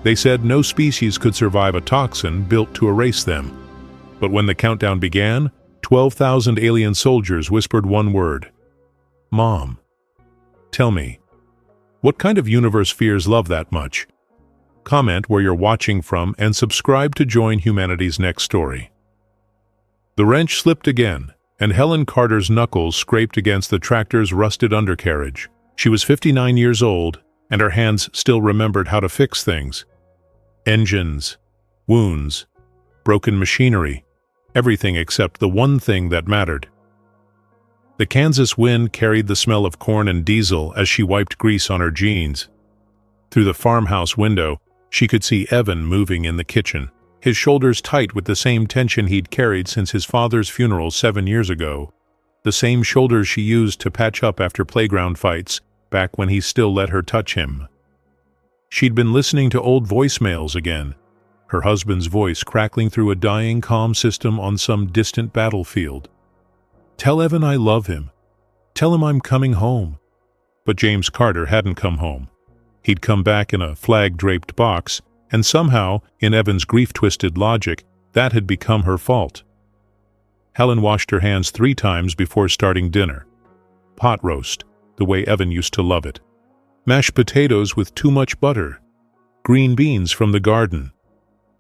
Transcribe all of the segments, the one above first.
They said no species could survive a toxin built to erase them. But when the countdown began, 12,000 alien soldiers whispered one word: Mom. Tell me, what kind of universe fears love that much? Comment where you're watching from and subscribe to join humanity's next story. The wrench slipped again, and Helen Carter's knuckles scraped against the tractor's rusted undercarriage. She was 59 years old, and her hands still remembered how to fix things. Engines, wounds, broken machinery, everything except the one thing that mattered. The Kansas wind carried the smell of corn and diesel as she wiped grease on her jeans. Through the farmhouse window, she could see Evan moving in the kitchen, his shoulders tight with the same tension he'd carried since his father's funeral 7 years ago, the same shoulders she used to patch up after playground fights back when he still let her touch him. She'd been listening to old voicemails again, her husband's voice crackling through a dying comm system on some distant battlefield. Tell Evan I love him. Tell him I'm coming home. But James Carter hadn't come home. He'd come back in a flag-draped box, and somehow, in Evan's grief-twisted logic, that had become her fault. Helen washed her hands 3 times before starting dinner. Pot roast, the way Evan used to love it. Mashed potatoes with too much butter. Green beans from the garden.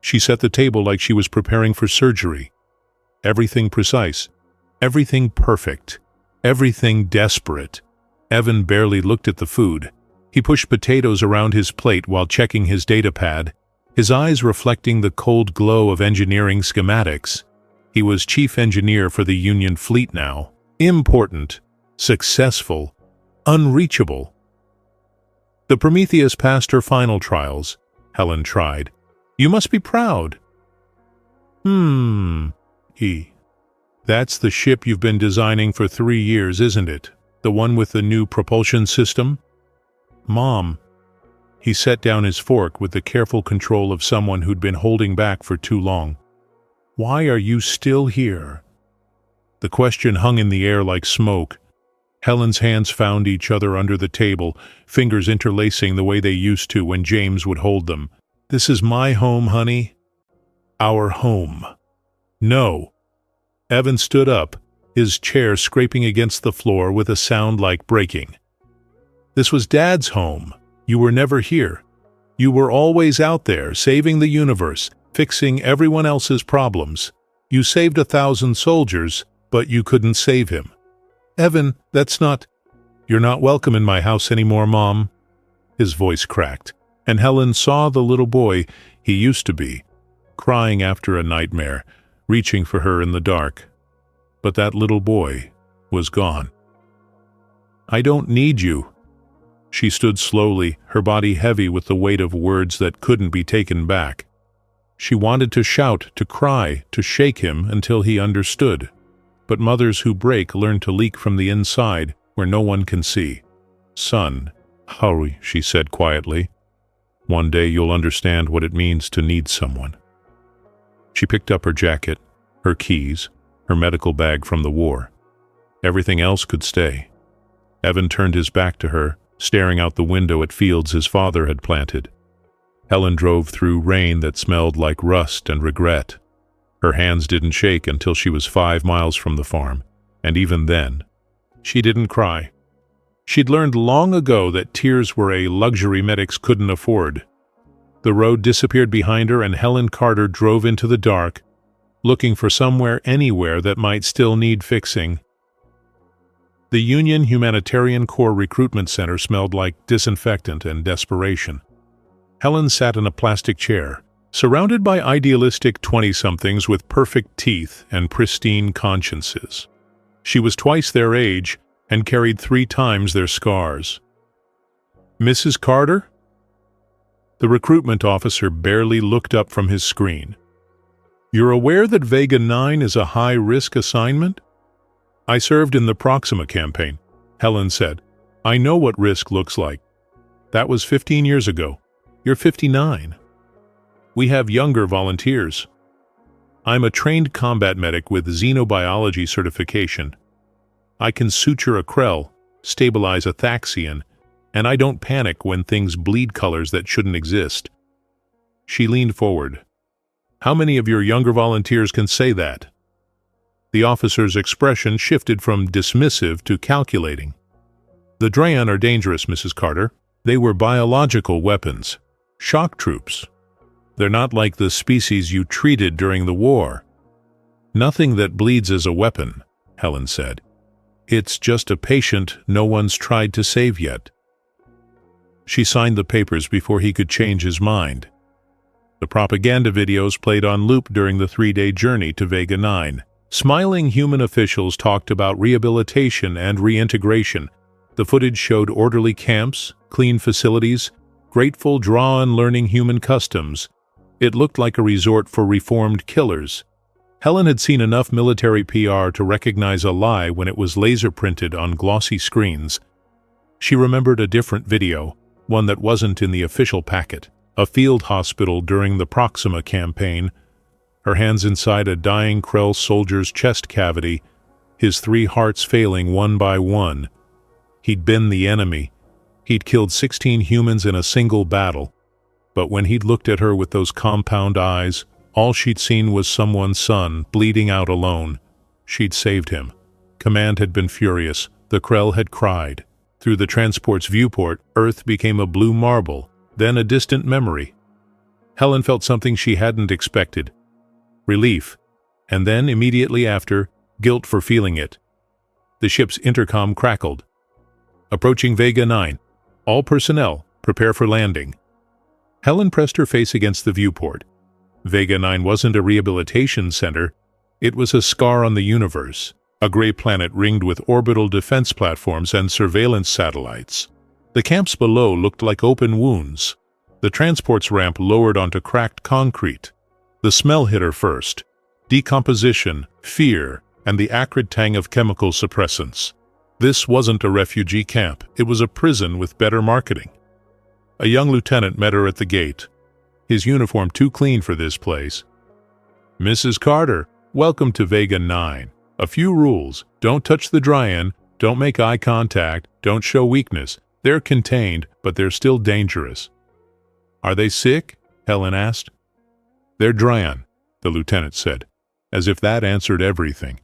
She set the table like she was preparing for surgery. Everything precise. Everything perfect. Everything desperate. Evan barely looked at the food. He pushed potatoes around his plate while checking his data pad, his eyes reflecting the cold glow of engineering schematics. He was chief engineer for the Union fleet now. Important, successful, unreachable. The Prometheus passed her final trials, Helen tried. You must be proud. That's the ship you've been designing for 3 years, isn't it? The one with the new propulsion system? Mom. He set down his fork with the careful control of someone who'd been holding back for too long. Why are you still here? The question hung in the air like smoke. Helen's hands found each other under the table, fingers interlacing the way they used to when James would hold them. This is my home, honey. Our home. No. Evan stood up, his chair scraping against the floor with a sound like breaking. This was Dad's home. You were never here. You were always out there, saving the universe, fixing everyone else's problems. You saved 1,000 soldiers, but you couldn't save him. Evan, that's not... You're not welcome in my house anymore, Mom. His voice cracked, and Helen saw the little boy he used to be, crying after a nightmare, reaching for her in the dark. But that little boy was gone. I don't need you. She stood slowly, her body heavy with the weight of words that couldn't be taken back. She wanted to shout, to cry, to shake him until he understood. But mothers who break learn to leak from the inside, where no one can see. Son, hurry, she said quietly. One day you'll understand what it means to need someone. She picked up her jacket, her keys, her medical bag from the war. Everything else could stay. Evan turned his back to her, staring out the window at fields his father had planted. Helen drove through rain that smelled like rust and regret. Her hands didn't shake until she was 5 miles from the farm, and even then, she didn't cry. She'd learned long ago that tears were a luxury medics couldn't afford. The road disappeared behind her, and Helen Carter drove into the dark, looking for somewhere anywhere that might still need fixing. The Union Humanitarian Corps Recruitment Center smelled like disinfectant and desperation. Helen sat in a plastic chair, surrounded by idealistic 20-somethings with perfect teeth and pristine consciences. She was twice their age and carried 3 times their scars. Mrs. Carter? The recruitment officer barely looked up from his screen. You're aware that Vega 9 is a high-risk assignment? I served in the Proxima campaign, Helen said. I know what risk looks like. That was 15 years ago. You're 59. We have younger volunteers. I'm a trained combat medic with xenobiology certification. I can suture a Krell, stabilize a Thaxian, and I don't panic when things bleed colors that shouldn't exist. She leaned forward. "How many of your younger volunteers can say that?" The officer's expression shifted from dismissive to calculating. "The Drayan are dangerous, Mrs. Carter. They were biological weapons. Shock troops. They're not like the species you treated during the war." "Nothing that bleeds is a weapon," Helen said. "It's just a patient no one's tried to save yet." She signed the papers before he could change his mind. The propaganda videos played on loop during the 3-day journey to Vega 9. Smiling human officials talked about rehabilitation and reintegration. The footage showed orderly camps, clean facilities, grateful drawn learning human customs. It looked like a resort for reformed killers. Helen had seen enough military PR to recognize a lie when it was laser printed on glossy screens. She remembered a different video, one that wasn't in the official packet. A field hospital during the Proxima campaign, her hands inside a dying Krell soldier's chest cavity, his 3 hearts failing one by one. He'd been the enemy. He'd killed 16 humans in a single battle. But when he'd looked at her with those compound eyes, all she'd seen was someone's son bleeding out alone. She'd saved him. Command had been furious. The Krell had cried. Through the transport's viewport, Earth became a blue marble, then a distant memory. Helen felt something she hadn't expected. Relief, and then, immediately after, guilt for feeling it. The ship's intercom crackled. "Approaching Vega 9. All personnel, prepare for landing." Helen pressed her face against the viewport. Vega 9 wasn't a rehabilitation center. It was a scar on the universe, a gray planet ringed with orbital defense platforms and surveillance satellites. The camps below looked like open wounds. The transport's ramp lowered onto cracked concrete. The smell hit her first. Decomposition, fear, and the acrid tang of chemical suppressants. This wasn't a refugee camp. It was a prison with better marketing. A young lieutenant met her at the gate, his uniform too clean for this place. "Mrs. Carter, welcome to Vega 9. A few rules. Don't touch the Drayan, don't make eye contact, don't show weakness. They're contained, but they're still dangerous." "Are they sick?" Helen asked. "They're Drayan," the lieutenant said, as if that answered everything.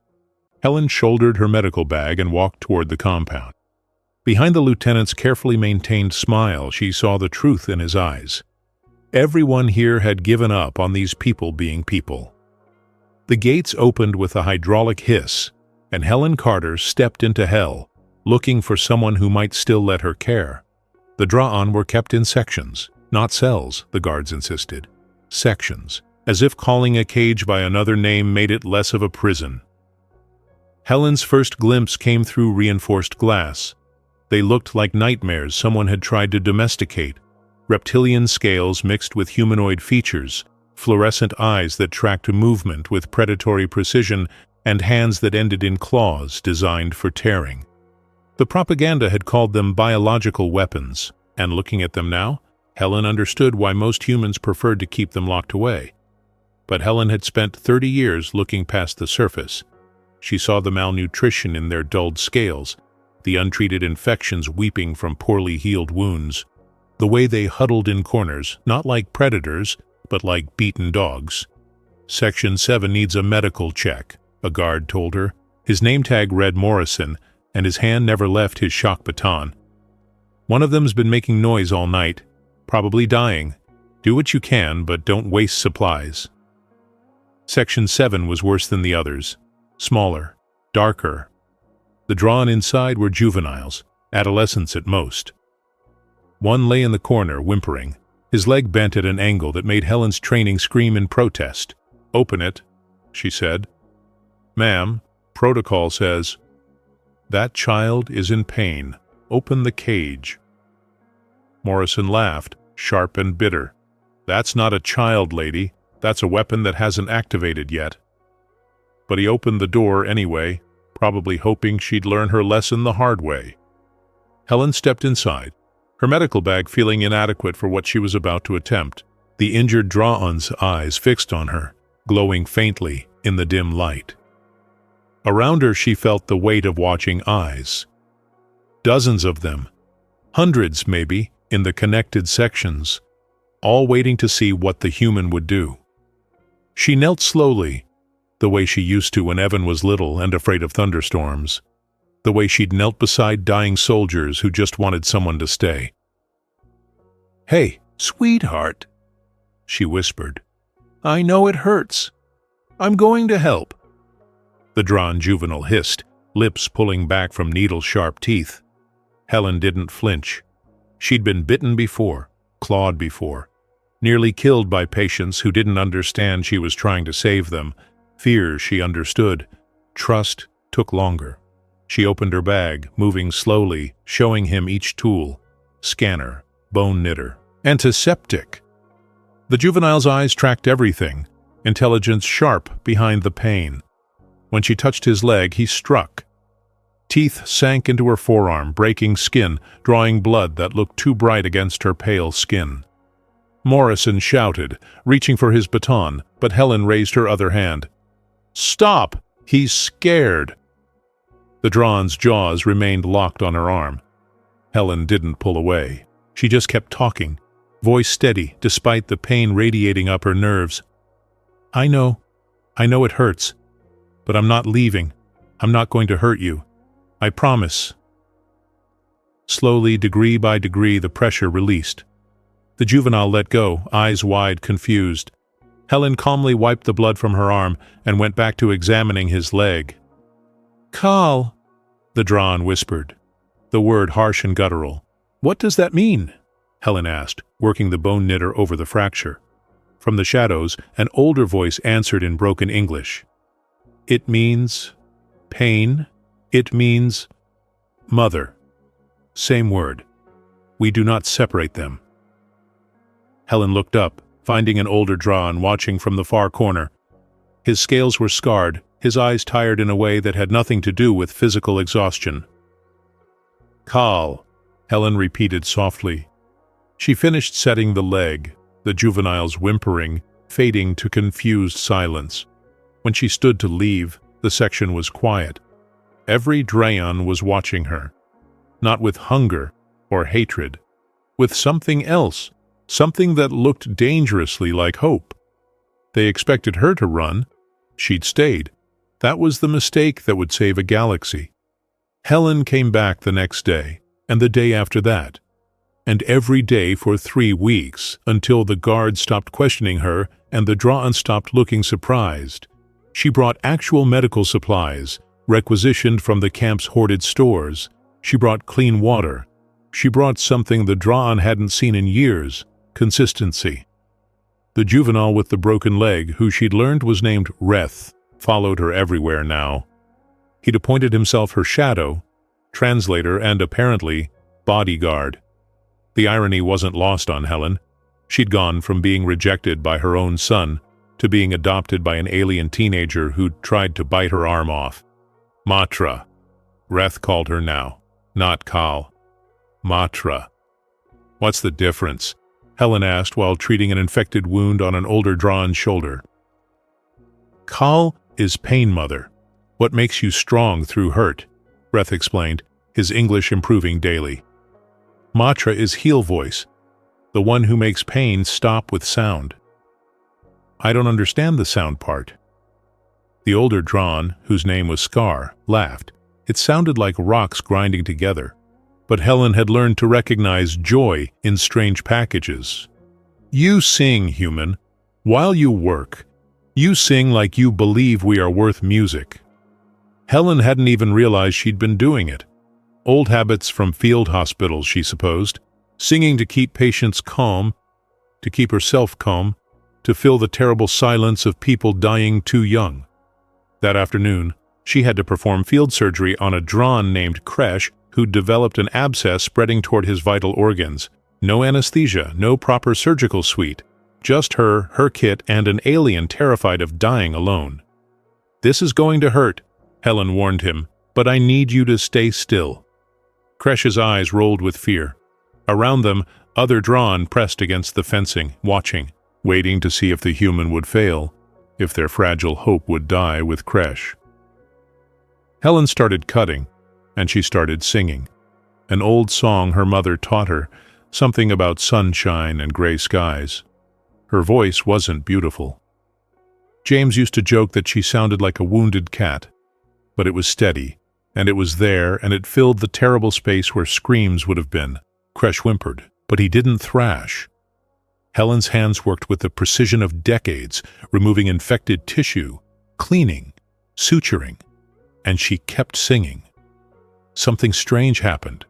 Helen shouldered her medical bag and walked toward the compound. Behind the lieutenant's carefully maintained smile, she saw the truth in his eyes. Everyone here had given up on these people being people. The gates opened with a hydraulic hiss, and Helen Carter stepped into hell, looking for someone who might still let her care. The Drayan were kept in sections, not cells, the guards insisted. Sections, as if calling a cage by another name made it less of a prison. Helen's first glimpse came through reinforced glass. They looked like nightmares someone had tried to domesticate. Reptilian scales mixed with humanoid features, fluorescent eyes that tracked movement with predatory precision, and hands that ended in claws designed for tearing. The propaganda had called them biological weapons, and looking at them now, Helen understood why most humans preferred to keep them locked away. But Helen had spent 30 years looking past the surface. She saw the malnutrition in their dulled scales, the untreated infections weeping from poorly healed wounds, the way they huddled in corners, not like predators, but like beaten dogs. "Section 7 needs a medical check," a guard told her. His name tag read Morrison, and his hand never left his shock baton. "One of them's been making noise all night, probably dying. Do what you can, but don't waste supplies." Section 7 was worse than the others. Smaller, darker. The drawn inside were juveniles, adolescents at most. One lay in the corner, whimpering, his leg bent at an angle that made Helen's training scream in protest. "Open it," she said. "Ma'am, protocol says." "That child is in pain. Open the cage." Morrison laughed, sharp and bitter. "That's not a child, lady. That's a weapon that hasn't activated yet." But he opened the door anyway, probably hoping she'd learn her lesson the hard way. Helen stepped inside, her medical bag feeling inadequate for what she was about to attempt, the injured Draan's eyes fixed on her, glowing faintly in the dim light. Around her she felt the weight of watching eyes. Dozens of them, hundreds maybe, in the connected sections. all waiting to see what the human would do. She knelt slowly, the way she used to when Evan was little and afraid of thunderstorms, the way she'd knelt beside dying soldiers who just wanted someone to stay. "Hey, sweetheart," she whispered. "I know it hurts. I'm going to help." The drawn juvenile hissed, lips pulling back from needle-sharp teeth. Helen didn't flinch. She'd been bitten before, clawed before, nearly killed by patients who didn't understand she was trying to save them. Fear she understood. Trust took longer. She opened her bag, moving slowly, showing him each tool: scanner, bone knitter, antiseptic. The juvenile's eyes tracked everything, intelligence sharp behind the pain. When she touched his leg, he struck. Teeth sank into her forearm, breaking skin, drawing blood that looked too bright against her pale skin. Morrison shouted, reaching for his baton, but Helen raised her other hand. "Stop! He's scared!" The drawn's jaws remained locked on her arm. Helen didn't pull away. She just kept talking, voice steady despite the pain radiating up her nerves. I know it hurts, but I'm not leaving. I'm not going to hurt you. I promise." Slowly, degree by degree, the pressure released. The juvenile let go, eyes wide, confused. Helen calmly wiped the blood from her arm and went back to examining his leg. "Carl," the drawn whispered, the word harsh and guttural. "What does that mean?" Helen asked, working the bone knitter over the fracture. From the shadows, an older voice answered in broken English. "It means pain. It means mother. Same word. We do not separate them." Helen looked up, finding an older drawn watching from the far corner. His scales were scarred, his eyes tired in a way that had nothing to do with physical exhaustion. "Carl," Helen repeated softly. She finished setting the leg, the juvenile's whimpering, fading to confused silence. When she stood to leave, the section was quiet. Every Drayon was watching her, not with hunger or hatred, with something else, something that looked dangerously like hope. They expected her to run. She'd stayed. That was the mistake that would save a galaxy. Helen came back the next day, and the day after that, and every day for 3 weeks, until the guards stopped questioning her and the Drawn stopped looking surprised. She brought actual medical supplies, requisitioned from the camp's hoarded stores. She brought clean water. She brought something the Drawn hadn't seen in years: consistency. The juvenile with the broken leg, who she'd learned was named Reth, followed her everywhere now. He'd appointed himself her shadow, translator, and apparently bodyguard. The irony wasn't lost on Helen. She'd gone from being rejected by her own son to being adopted by an alien teenager who'd tried to bite her arm off. Matra. Reth called her now, not Kal. Matra. "What's the difference?" Helen asked while treating an infected wound on an older Drawn's shoulder. "Kal is pain, mother. What makes you strong through hurt," Reth explained, his English improving daily. "Matra is heal voice, the one who makes pain stop with sound." "I don't understand the sound part." The older Drawn, whose name was Scar, laughed. It sounded like rocks grinding together. But Helen had learned to recognize joy in strange packages. "You sing, human. While you work, you sing like you believe we are worth music." Helen hadn't even realized she'd been doing it. Old habits from field hospitals, she supposed. Singing to keep patients calm, to keep herself calm, to fill the terrible silence of people dying too young. That afternoon, she had to perform field surgery on a Drawn named Kresh, who'd developed an abscess spreading toward his vital organs. No anesthesia, no proper surgical suite. Just her kit, and an alien terrified of dying alone. "This is going to hurt," Helen warned him, "but I need you to stay still." Kresh's eyes rolled with fear. Around them, other Drawn pressed against the fencing, watching, waiting to see if the human would fail, if their fragile hope would die with Kresh. Helen started cutting, and she started singing. An old song her mother taught her, something about sunshine and gray skies. Her voice wasn't beautiful. James used to joke that she sounded like a wounded cat, but it was steady, and it was there, and it filled the terrible space where screams would have been. Kresh whimpered, but he didn't thrash. Helen's hands worked with the precision of decades, removing infected tissue, cleaning, suturing, and she kept singing. Something strange happened.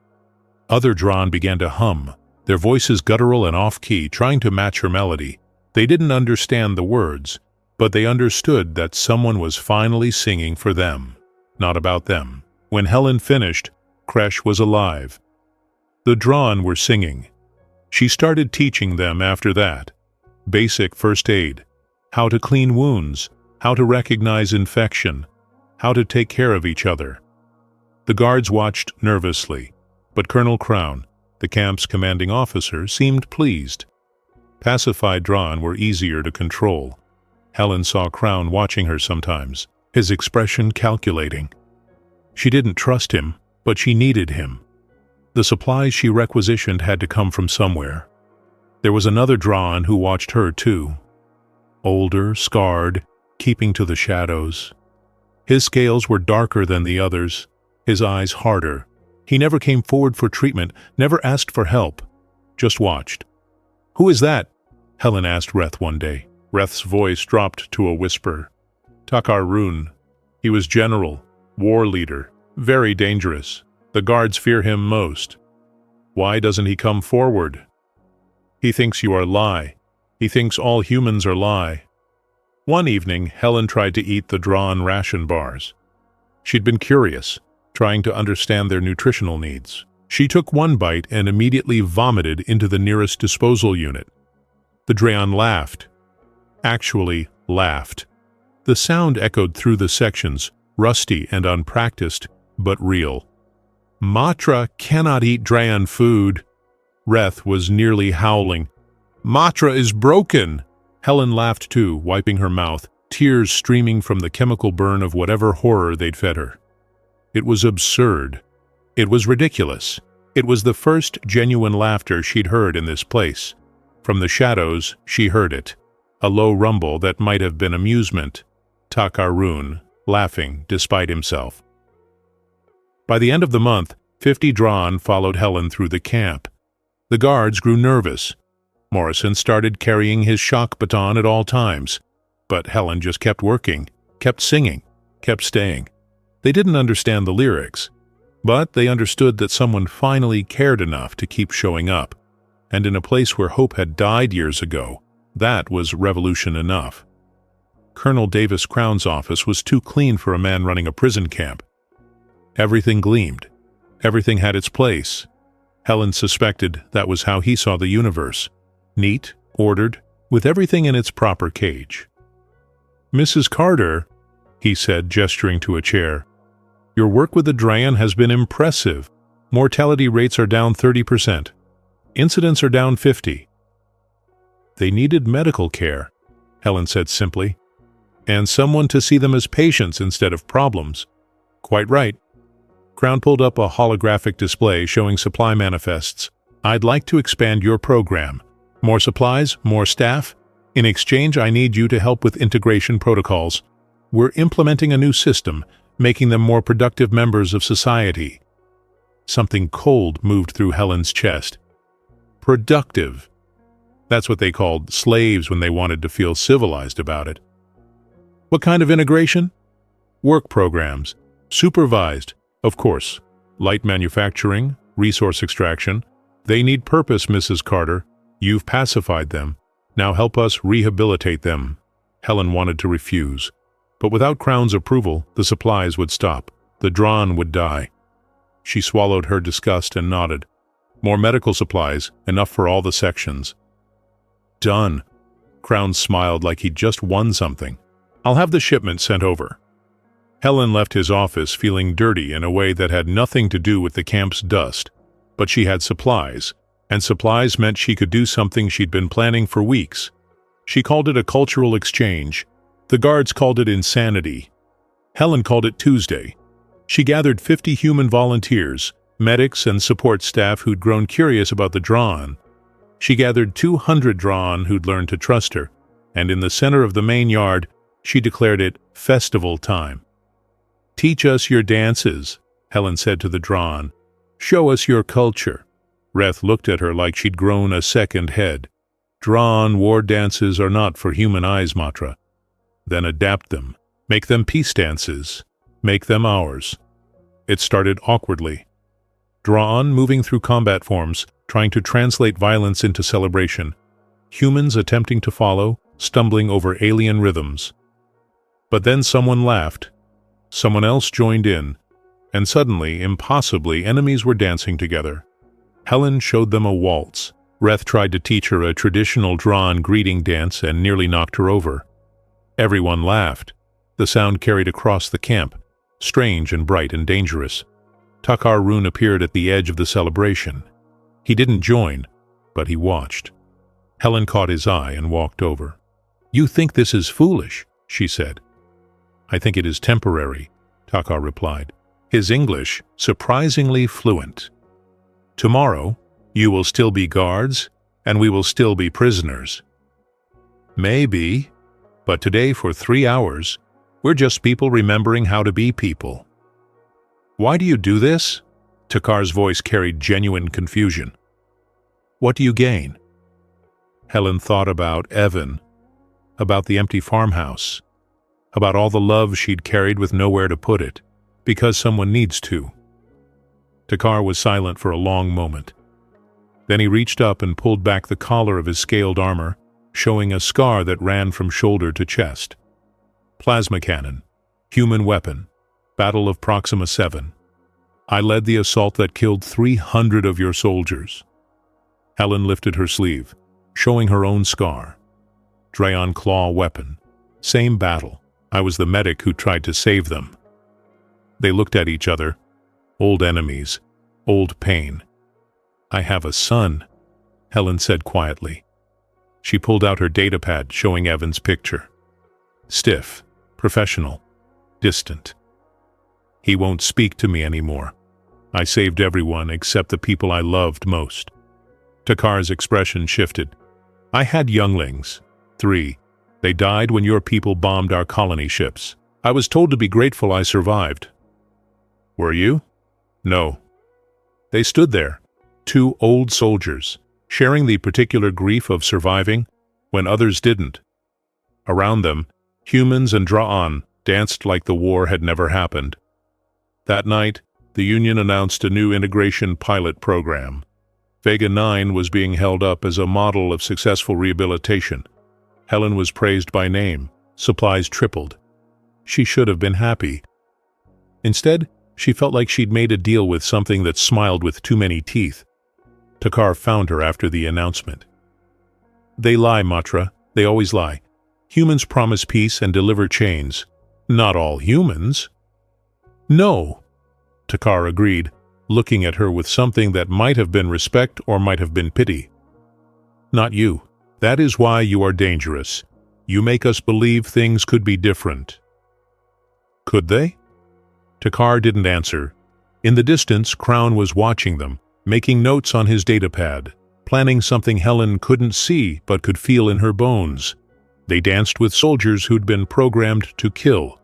Other Dran began to hum, their voices guttural and off-key, trying to match her melody. They didn't understand the words, but they understood that someone was finally singing for them, not about them. When Helen finished, Kresh was alive. The Dran were singing. She started teaching them after that. Basic first aid, how to clean wounds, how to recognize infection, how to take care of each other. The guards watched nervously, but Colonel Crown, the camp's commanding officer, seemed pleased. Pacified Dran were easier to control. Helen saw Crown watching her sometimes, his expression calculating. She didn't trust him, but she needed him. The supplies she requisitioned had to come from somewhere. There was another Dran who watched her too. Older, scarred, keeping to the shadows. His scales were darker than the others, his eyes harder. He never came forward for treatment, never asked for help, just watched. "Who is that?" Helen asked Reth one day. Reth's voice dropped to a whisper. "Takar Rune. He was general, war leader, very dangerous. The guards fear him most. Why doesn't he come forward?" "He thinks you are lie. He thinks all humans are lie." One evening, Helen tried to eat the Dran ration bars. She'd been curious, trying to understand their nutritional needs. She took one bite and immediately vomited into the nearest disposal unit. The Dran laughed. Actually laughed. The sound echoed through the sections, rusty and unpracticed, but real. "Matra cannot eat Dran food." Reth was nearly howling. "Matra is broken!" Helen laughed too, wiping her mouth, tears streaming from the chemical burn of whatever horror they'd fed her. It was absurd. It was ridiculous. It was the first genuine laughter she'd heard in this place. From the shadows, she heard it. A low rumble that might have been amusement. Takar Rune, laughing despite himself. By the end of the month, 50 Dran followed Helen through the camp. The guards grew nervous. Morrison started carrying his shock baton at all times. But Helen just kept working, kept singing, kept staying. They didn't understand the lyrics, but they understood that someone finally cared enough to keep showing up. And in a place where hope had died years ago, that was revolution enough. Colonel Davis Crown's office was too clean for a man running a prison camp. Everything gleamed. Everything had its place. Helen suspected that was how he saw the universe. Neat, ordered, with everything in its proper cage. "Mrs. Carter," he said, gesturing to a chair, "your work with the Dran has been impressive. Mortality rates are down 30%. Incidents are down 50%. "They needed medical care," Helen said simply, "and someone to see them as patients instead of problems." "Quite right." Crown pulled up a holographic display showing supply manifests. "I'd like to expand your program. More supplies, more staff. In exchange, I need you to help with integration protocols. We're implementing a new system, making them more productive members of society." Something cold moved through Helen's chest. Productive. That's what they called slaves when they wanted to feel civilized about it. "What kind of integration?" "Work programs. Supervised, of course. Light manufacturing, resource extraction. They need purpose, Mrs. Carter. You've pacified them. Now help us rehabilitate them." Helen wanted to refuse. But without Crown's approval, the supplies would stop. The Dran would die. She swallowed her disgust and nodded. More medical supplies, enough for all the sections. "Done." Crown smiled like he'd just won something. "I'll have the shipment sent over." Helen left his office feeling dirty in a way that had nothing to do with the camp's dust. But she had supplies, and supplies meant she could do something she'd been planning for weeks. She called it a cultural exchange. The guards called it insanity. Helen called it Tuesday. She gathered 50 human volunteers, medics and support staff who'd grown curious about the Drawn. She gathered 200 Drawn who'd learned to trust her, and in the center of the main yard, she declared it festival time. "Teach us your dances," Helen said to the Drawn. "Show us your culture." Reth looked at her like she'd grown a second head. "Drawn war dances are not for human eyes, Matra." "Then adapt them. Make them peace dances. Make them ours." It started awkwardly. Drawn moving through combat forms, trying to translate violence into celebration. Humans attempting to follow, stumbling over alien rhythms. But then someone laughed. Someone else joined in, and suddenly, impossibly, enemies were dancing together. Helen showed them a waltz. Reth tried to teach her a traditional Drawn greeting dance and nearly knocked her over. Everyone laughed. The sound carried across the camp, strange and bright and dangerous. Takar Rune appeared at the edge of the celebration. He didn't join, but he watched. Helen caught his eye and walked over. "You think this is foolish," she said. "I think it is temporary," Takar replied, his English surprisingly fluent. "Tomorrow, you will still be guards, and we will still be prisoners." "Maybe, but today for 3 hours, we're just people remembering how to be people." "Why do you do this?" Takar's voice carried genuine confusion. "What do you gain?" Helen thought about Evan, about the empty farmhouse, about all the love she'd carried with nowhere to put it, because someone needs to. Takar was silent for a long moment. Then he reached up and pulled back the collar of his scaled armor, showing a scar that ran from shoulder to chest. "Plasma cannon. Human weapon. Battle of Proxima 7. I led the assault that killed 300 of your soldiers." Helen lifted her sleeve, showing her own scar. Drayon claw weapon. Same battle. I was the medic who tried to save them. They looked at each other. Old enemies. Old pain. "I have a son," Helen said quietly. She pulled out her datapad, showing Evan's picture. Stiff. Professional. Distant. "He won't speak to me anymore. I saved everyone except the people I loved most." Takar's expression shifted. "I had younglings. 3. They died when your people bombed our colony ships. I was told to be grateful I survived." "Were you?" "No." They stood there, 2 old soldiers, sharing the particular grief of surviving when others didn't. Around them, humans and Drawn danced like the war had never happened. That night, the Union announced a new integration pilot program. Vega 9 was being held up as a model of successful rehabilitation. Helen was praised by name. Supplies tripled. She should have been happy. Instead, she felt like she'd made a deal with something that smiled with too many teeth. Takar found her after the announcement. "They lie, Matra. They always lie. Humans promise peace and deliver chains. Not all humans." "No," Takar agreed, looking at her with something that might have been respect or might have been pity. "Not you. That is why you are dangerous. You make us believe things could be different." "Could they?" Takar didn't answer. In the distance, Crown was watching them, making notes on his datapad, planning something Helen couldn't see but could feel in her bones. They danced with soldiers who'd been programmed to kill.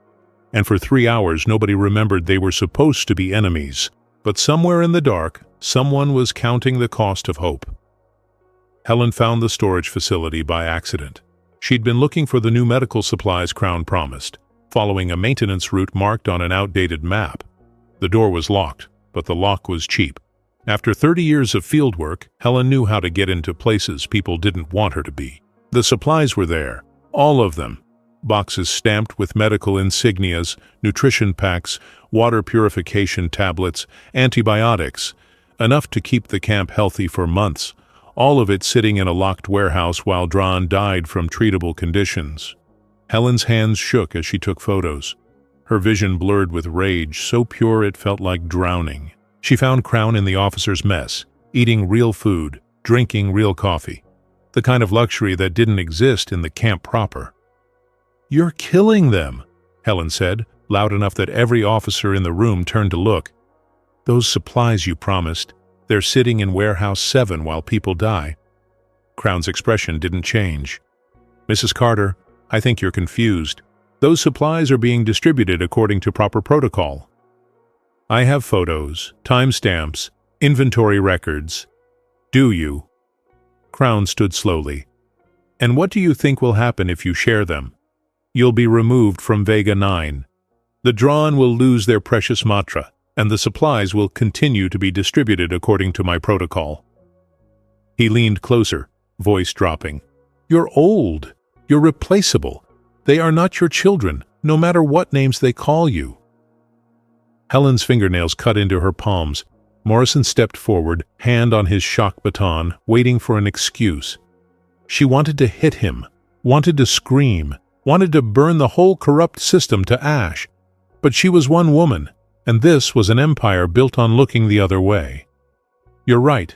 And for 3 hours nobody remembered they were supposed to be enemies. But somewhere in the dark, someone was counting the cost of hope. Helen found the storage facility by accident. She'd been looking for the new medical supplies Crown promised, following a maintenance route marked on an outdated map. The door was locked, but the lock was cheap. After 30 years of field work, Helen knew how to get into places people didn't want her to be. The supplies were there, all of them. Boxes stamped with medical insignias, nutrition packs, water purification tablets, antibiotics, enough to keep the camp healthy for months, all of it sitting in a locked warehouse while Drawn died from treatable conditions. Helen's hands shook as she took photos. Her vision blurred with rage, so pure it felt like drowning. She found Crown in the officer's mess, eating real food, drinking real coffee, the kind of luxury that didn't exist in the camp proper. "You're killing them," Helen said, loud enough that every officer in the room turned to look. Those supplies you promised, they're sitting in Warehouse 7 while people die. Crown's expression didn't change. Mrs. Carter, I think you're confused. Those supplies are being distributed according to proper protocol. I have photos, timestamps, inventory records. Do you? Crown stood slowly. And what do you think will happen if you share them? You'll be removed from Vega 9. The Drawn will lose their precious matra, and the supplies will continue to be distributed according to my protocol. He leaned closer, voice dropping. You're old. You're replaceable. They are not your children, no matter what names they call you. Helen's fingernails cut into her palms. Morrison stepped forward, hand on his shock baton, waiting for an excuse. She wanted to hit him, wanted to scream, wanted to burn the whole corrupt system to ash. But she was one woman, and this was an empire built on looking the other way. You're right,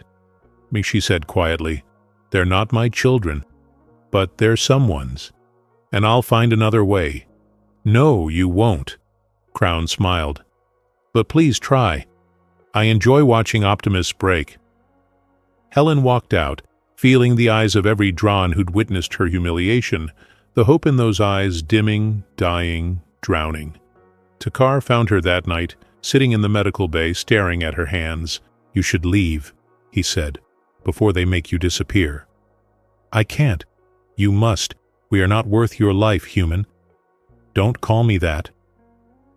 she said quietly. They're not my children, but they're someone's. And I'll find another way. No, you won't. Crown smiled. But please try. I enjoy watching optimists break. Helen walked out, feeling the eyes of every Drawn who'd witnessed her humiliation, the hope in those eyes dimming, dying, drowning. Takar found her that night, sitting in the medical bay, staring at her hands. You should leave, he said, before they make you disappear. I can't. You must. We are not worth your life, human. Don't call me that.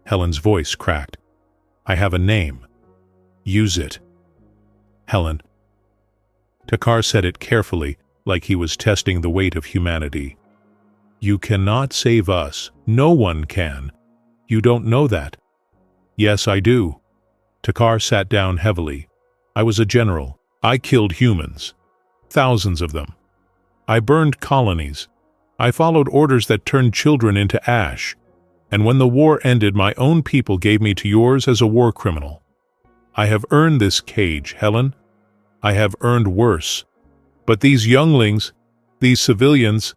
Helen's voice cracked. I have a name. Use it. Helen. Takar said it carefully, like he was testing the weight of humanity. You cannot save us. No one can. You don't know that. Yes, I do. Takar sat down heavily. I was a general. I killed humans. Thousands of them. I burned colonies. I followed orders that turned children into ash. And when the war ended, my own people gave me to yours as a war criminal. I have earned this cage, Helen. I have earned worse. But these younglings, these civilians,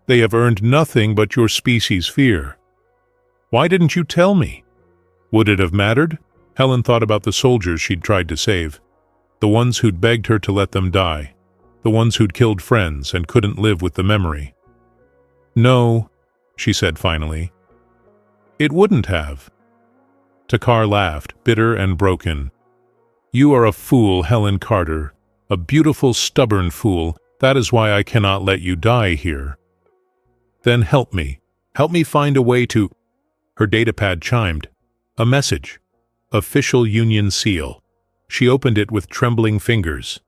they have earned nothing but your species' fear. Why didn't you tell me? Would it have mattered? Helen thought about the soldiers she'd tried to save, the ones who'd begged her to let them die, the ones who'd killed friends and couldn't live with the memory. No, she said finally. It wouldn't have. Takar laughed, bitter and broken. You are a fool, Helen Carter, a beautiful, stubborn fool. That is why I cannot let you die here. Then help me. Help me find a way to... Her datapad chimed. A message. Official Union seal. She opened it with trembling fingers.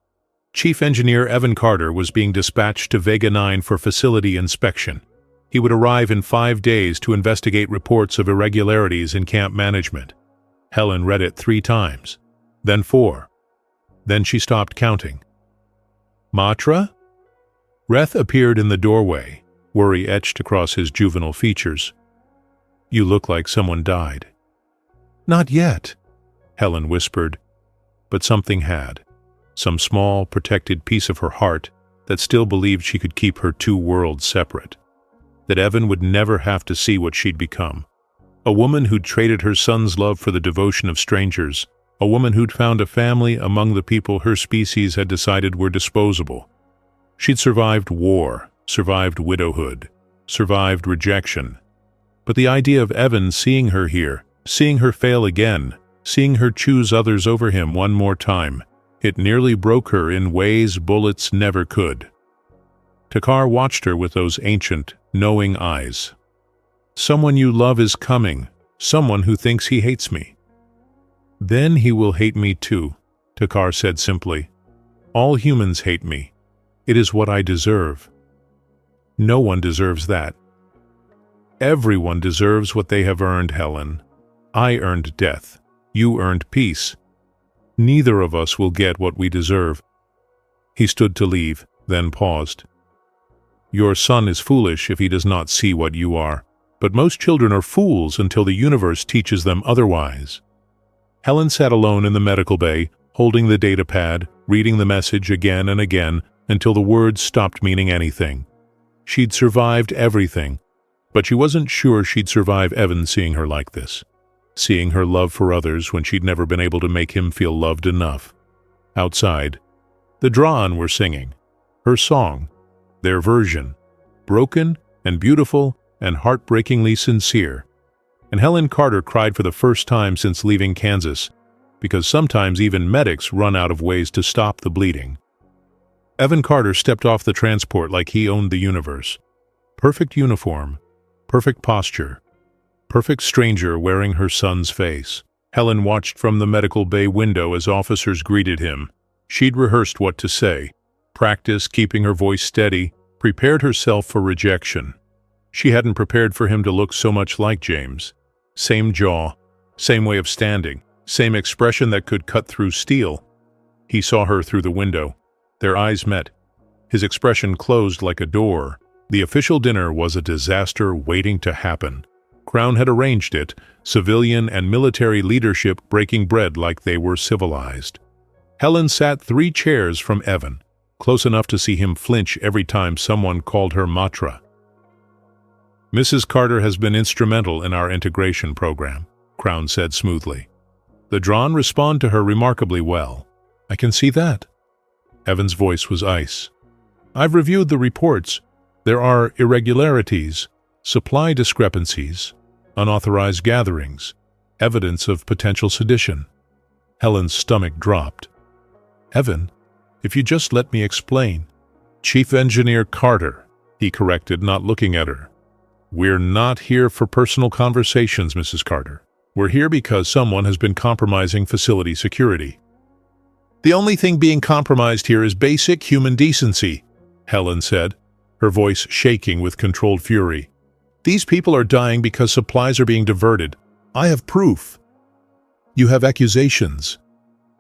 Chief Engineer Evan Carter was being dispatched to Vega 9 for facility inspection. He would arrive in 5 days to investigate reports of irregularities in camp management. Helen read it 3 times, then 4. Then she stopped counting. Matra? Reth appeared in the doorway, worry etched across his juvenile features. You look like someone died. Not yet, Helen whispered, but something had. Some small, protected piece of her heart that still believed she could keep her 2 worlds separate. That Evan would never have to see what she'd become. A woman who'd traded her son's love for the devotion of strangers. A woman who'd found a family among the people her species had decided were disposable. She'd survived war, survived widowhood, survived rejection. But the idea of Evan seeing her here, seeing her fail again, seeing her choose others over him one more time, it nearly broke her in ways bullets never could. Takar watched her with those ancient, knowing eyes. Someone you love is coming, someone who thinks he hates me. Then he will hate me too, Takar said simply. All humans hate me. It is what I deserve. No one deserves that. Everyone deserves what they have earned, Helen. I earned death. You earned peace. Neither of us will get what we deserve. He stood to leave, then paused. Your son is foolish if he does not see what you are, but most children are fools until the universe teaches them otherwise. Helen sat alone in the medical bay, holding the datapad, reading the message again and again until the words stopped meaning anything. She'd survived everything, but she wasn't sure she'd survive Evan seeing her like this. seeing her love for others when she'd never been able to make him feel loved enough. Outside, the Drawn were singing her song, their version, broken and beautiful and heartbreakingly sincere. And Helen Carter cried for the first time since leaving Kansas, because sometimes even medics run out of ways to stop the bleeding. Evan Carter stepped off the transport like he owned the universe. Perfect uniform, perfect posture, perfect stranger wearing her son's face. Helen watched from the medical bay window as officers greeted him. She'd rehearsed what to say, practiced keeping her voice steady, prepared herself for rejection. She hadn't prepared for him to look so much like James. Same jaw, same way of standing, same expression that could cut through steel. He saw her through the window. Their eyes met. His expression closed like a door. The official dinner was a disaster waiting to happen. Crown had arranged it, civilian and military leadership breaking bread like they were civilized. Helen sat 3 chairs from Evan, close enough to see him flinch every time someone called her Matra. "Mrs. Carter has been instrumental in our integration program," Crown said smoothly. "The Drawn respond to her remarkably well." "I can see that." Evan's voice was ice. "I've reviewed the reports. There are irregularities, supply discrepancies, unauthorized gatherings, evidence of potential sedition." Helen's stomach dropped. "Evan, if you just let me explain." "Chief Engineer Carter," he corrected, not looking at her. "We're not here for personal conversations, Mrs. Carter. We're here because someone has been compromising facility security." "The only thing being compromised here is basic human decency," Helen said, her voice shaking with controlled fury. "These people are dying because supplies are being diverted. I have proof." "You have accusations."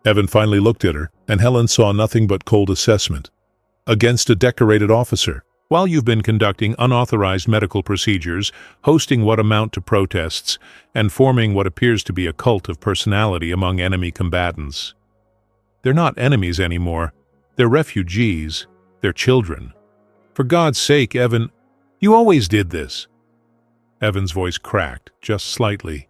Evan finally looked at her, and Helen saw nothing but cold assessment. "Against a decorated officer, while you've been conducting unauthorized medical procedures, hosting what amount to protests, and forming what appears to be a cult of personality among enemy combatants. They're not enemies anymore. They're refugees. They're children. For God's sake, Evan, you always did this." Evan's voice cracked, just slightly.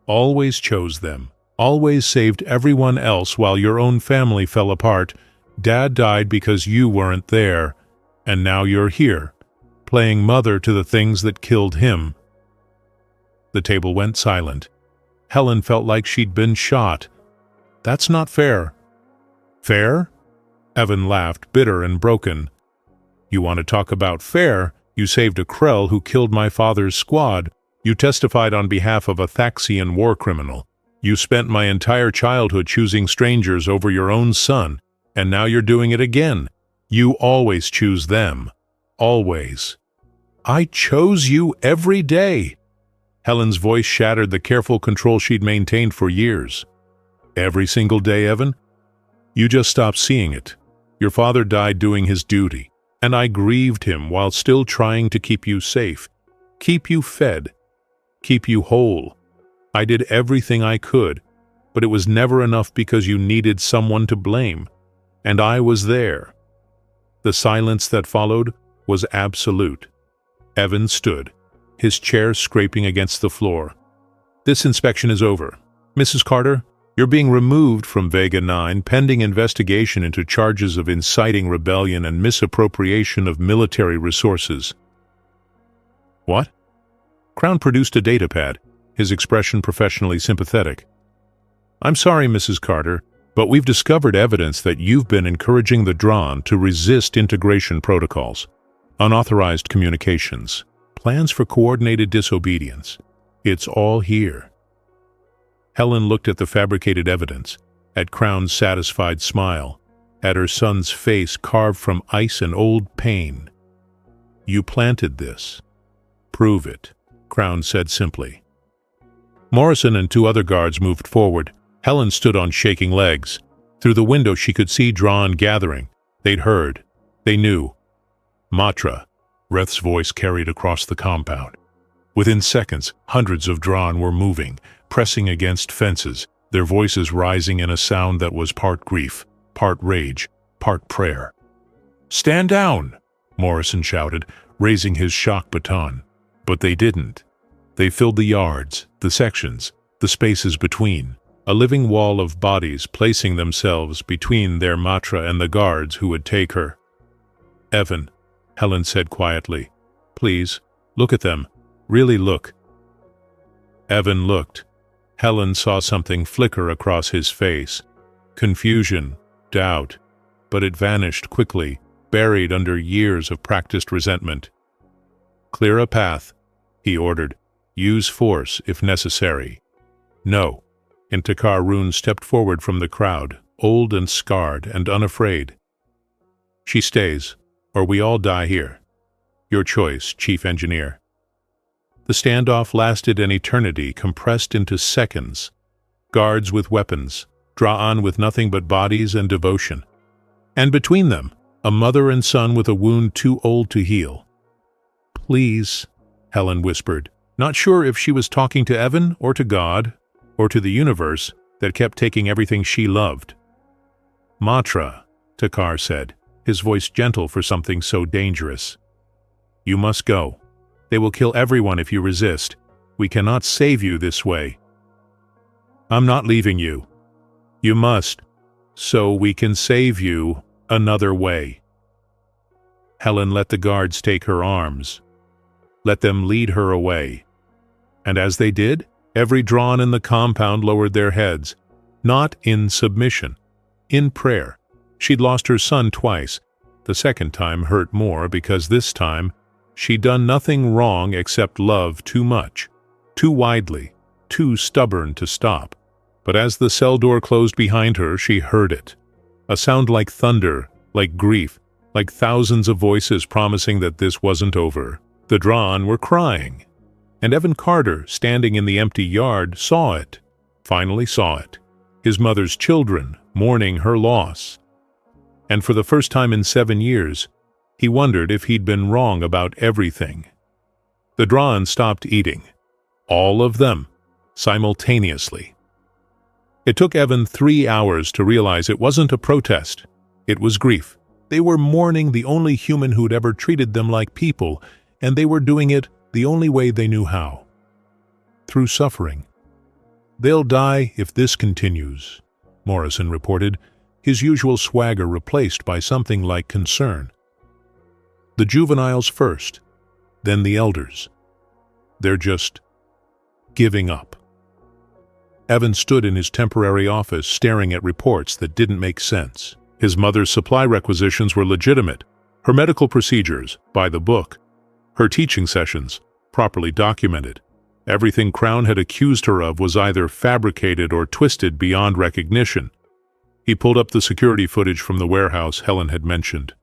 "Always chose them. Always saved everyone else while your own family fell apart. Dad died because you weren't there. And now you're here, playing mother to the things that killed him." The table went silent. Helen felt like she'd been shot. "That's not fair." "Fair?" Evan laughed, bitter and broken. "You want to talk about fair? You saved a Krell who killed my father's squad. You testified on behalf of a Thaxian war criminal. You spent my entire childhood choosing strangers over your own son, and now you're doing it again. You always choose them. Always." "I chose you every day." Helen's voice shattered the careful control she'd maintained for years. "Every single day, Evan? You just stopped seeing it. Your father died doing his duty, and I grieved him while still trying to keep you safe, keep you fed, keep you whole. I did everything I could, but it was never enough because you needed someone to blame, and I was there." The silence that followed was absolute. Evan stood, his chair scraping against the floor. "This inspection is over. Mrs. Carter, you're being removed from Vega 9 pending investigation into charges of inciting rebellion and misappropriation of military resources." "What?" Crown produced a datapad, his expression professionally sympathetic. "I'm sorry, Mrs. Carter, but we've discovered evidence that you've been encouraging the Drawn to resist integration protocols, unauthorized communications, plans for coordinated disobedience. It's all here." Helen looked at the fabricated evidence, at Crown's satisfied smile, at her son's face carved from ice and old pain. "You planted this. Prove it," Crown said simply. Morrison and 2 other guards moved forward. Helen stood on shaking legs. Through the window she could see Drawn gathering. They'd heard. They knew. "Matra," Reth's voice carried across the compound. Within seconds, hundreds of Drawn were moving, pressing against fences, their voices rising in a sound that was part grief, part rage, part prayer. "Stand down!" Morrison shouted, raising his shock baton. But they didn't. They filled the yards, the sections, the spaces between, a living wall of bodies placing themselves between their Matra and the guards who would take her. "Evan," Helen said quietly, "please, look at them. Really look." Evan looked. Helen saw something flicker across his face. Confusion, doubt, but it vanished quickly, buried under years of practiced resentment. "Clear a path," he ordered. "Use force if necessary." "No." And Takar Rune stepped forward from the crowd, old and scarred and unafraid. "She stays, or we all die here. Your choice, Chief Engineer." The standoff lasted an eternity, compressed into seconds. Guards with weapons, draw on with nothing but bodies and devotion. And between them, a mother and son with a wound too old to heal. "Please," Helen whispered, not sure if she was talking to Evan or to God, or to the universe that kept taking everything she loved. "Matra," Takar said, his voice gentle for something so dangerous. "You must go. They will kill everyone if you resist. We cannot save you this way." "I'm not leaving you. You must, so we can save you another way." Helen let the guards take her arms. Let them lead her away. And as they did, every drawn in the compound lowered their heads, not in submission, in prayer. She'd lost her son twice. The second time hurt more because this time she'd done nothing wrong except love too much, too widely, too stubborn to stop. But as the cell door closed behind her, she heard it. A sound like thunder, like grief, like thousands of voices promising that this wasn't over. The drawn were crying. And Evan Carter, standing in the empty yard, saw it, finally saw it. His mother's children mourning her loss. And for the first time in 7 years, he wondered if he'd been wrong about everything. The drawn stopped eating. All of them, simultaneously. It took Evan 3 hours to realize it wasn't a protest. It was grief. They were mourning the only human who'd ever treated them like people, and they were doing it the only way they knew how. Through suffering. "They'll die if this continues," Morrison reported, his usual swagger replaced by something like concern. "The juveniles first, then the elders. They're just giving up." Evan stood in his temporary office staring at reports that didn't make sense. His mother's supply requisitions were legitimate, her medical procedures, by the book, her teaching sessions, properly documented. Everything Crown had accused her of was either fabricated or twisted beyond recognition. He pulled up the security footage from the warehouse Helen had mentioned.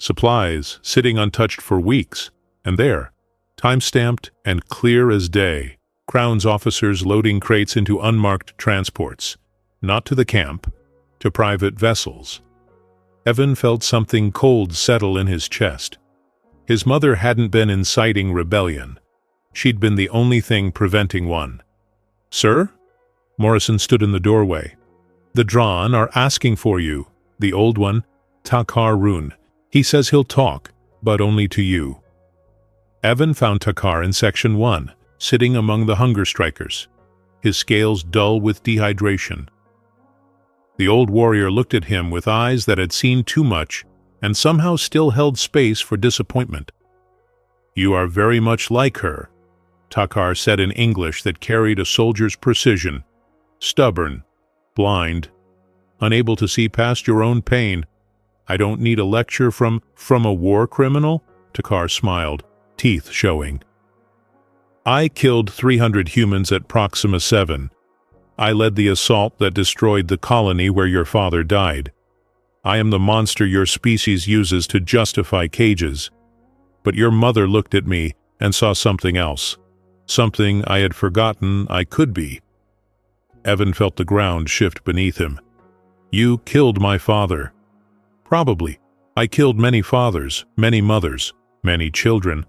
Supplies sitting untouched for weeks, and there, time-stamped and clear as day, Crown's officers loading crates into unmarked transports, not to the camp, to private vessels. Evan felt something cold settle in his chest. His mother hadn't been inciting rebellion. She'd been the only thing preventing one. "Sir?" Morrison stood in the doorway. "The drawn are asking for you. The old one, Takar Rune. He says he'll talk, but only to you." Evan found Takar in Section 1, sitting among the hunger strikers, his scales dull with dehydration. The old warrior looked at him with eyes that had seen too much and somehow still held space for disappointment. "You are very much like her," Takar said in English that carried a soldier's precision. "Stubborn, blind, unable to see past your own pain. I don't need a lecture from a war criminal?" Takar smiled, teeth showing. "I killed 300 humans at Proxima 7. I led the assault that destroyed the colony where your father died. I am the monster your species uses to justify cages. But your mother looked at me and saw something else, something I had forgotten I could be." Evan felt the ground shift beneath him. "You killed my father." "Probably. I killed many fathers, many mothers, many children.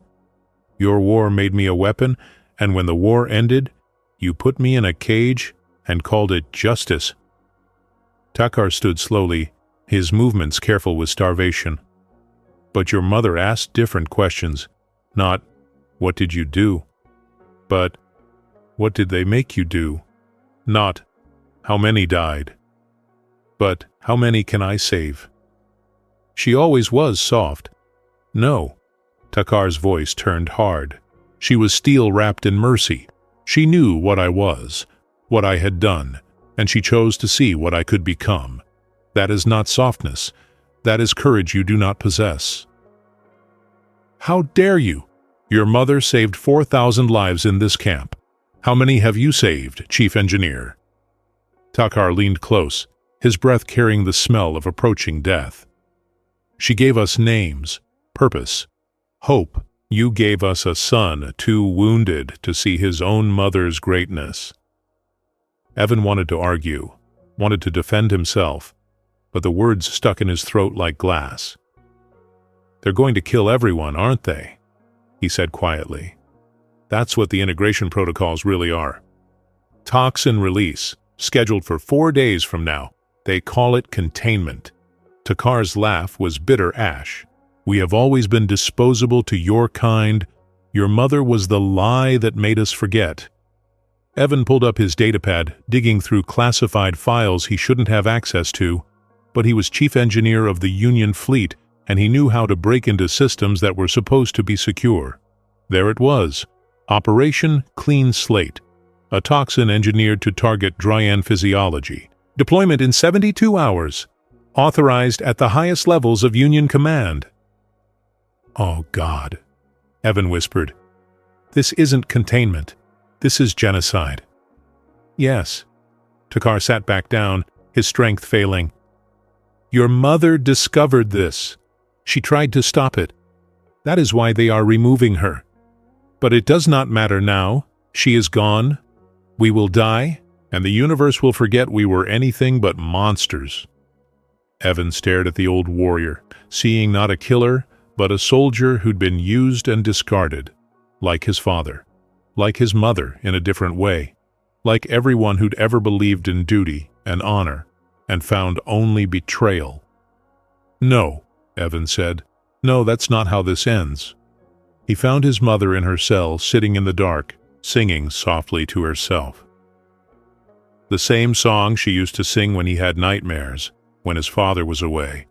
Your war made me a weapon, and when the war ended, you put me in a cage and called it justice." Takar stood slowly, his movements careful with starvation. "But your mother asked different questions. Not, 'What did you do?' but, What did they make you do? Not, how many died? But, how many can I save? She always was soft. No. Takar's voice turned hard. She was steel wrapped in mercy. She knew what I was, what I had done, and she chose to see what I could become. That is not softness. That is courage you do not possess. How dare you? Your mother saved 4,000 lives in this camp. How many have you saved, Chief Engineer? Takar leaned close, his breath carrying the smell of approaching death. She gave us names, purpose, hope. You gave us a son too wounded to see his own mother's greatness. Evan wanted to argue, wanted to defend himself, but the words stuck in his throat like glass. They're going to kill everyone, aren't they? He said quietly. That's what the integration protocols really are. Toxin release, scheduled for 4 days from now. They call it containment. Takar's laugh was bitter ash. We have always been disposable to your kind. Your mother was the lie that made us forget. Evan pulled up his datapad, digging through classified files he shouldn't have access to, but he was chief engineer of the Union fleet, and he knew how to break into systems that were supposed to be secure. There it was. Operation Clean Slate. A toxin engineered to target Dryan physiology. Deployment in 72 hours. Authorized at the highest levels of Union command. Oh, God, Evan whispered. This isn't containment. This is genocide. Yes. Takar sat back down, his strength failing. Your mother discovered this. She tried to stop it. That is why they are removing her. But it does not matter now. She is gone. We will die, and the universe will forget we were anything but monsters. Evan stared at the old warrior, seeing not a killer, but a soldier who'd been used and discarded, like his father, like his mother in a different way, like everyone who'd ever believed in duty and honor, and found only betrayal. No, Evan said. No, that's not how this ends. He found his mother in her cell, sitting in the dark, singing softly to herself. The same song she used to sing when he had nightmares, when his father was away,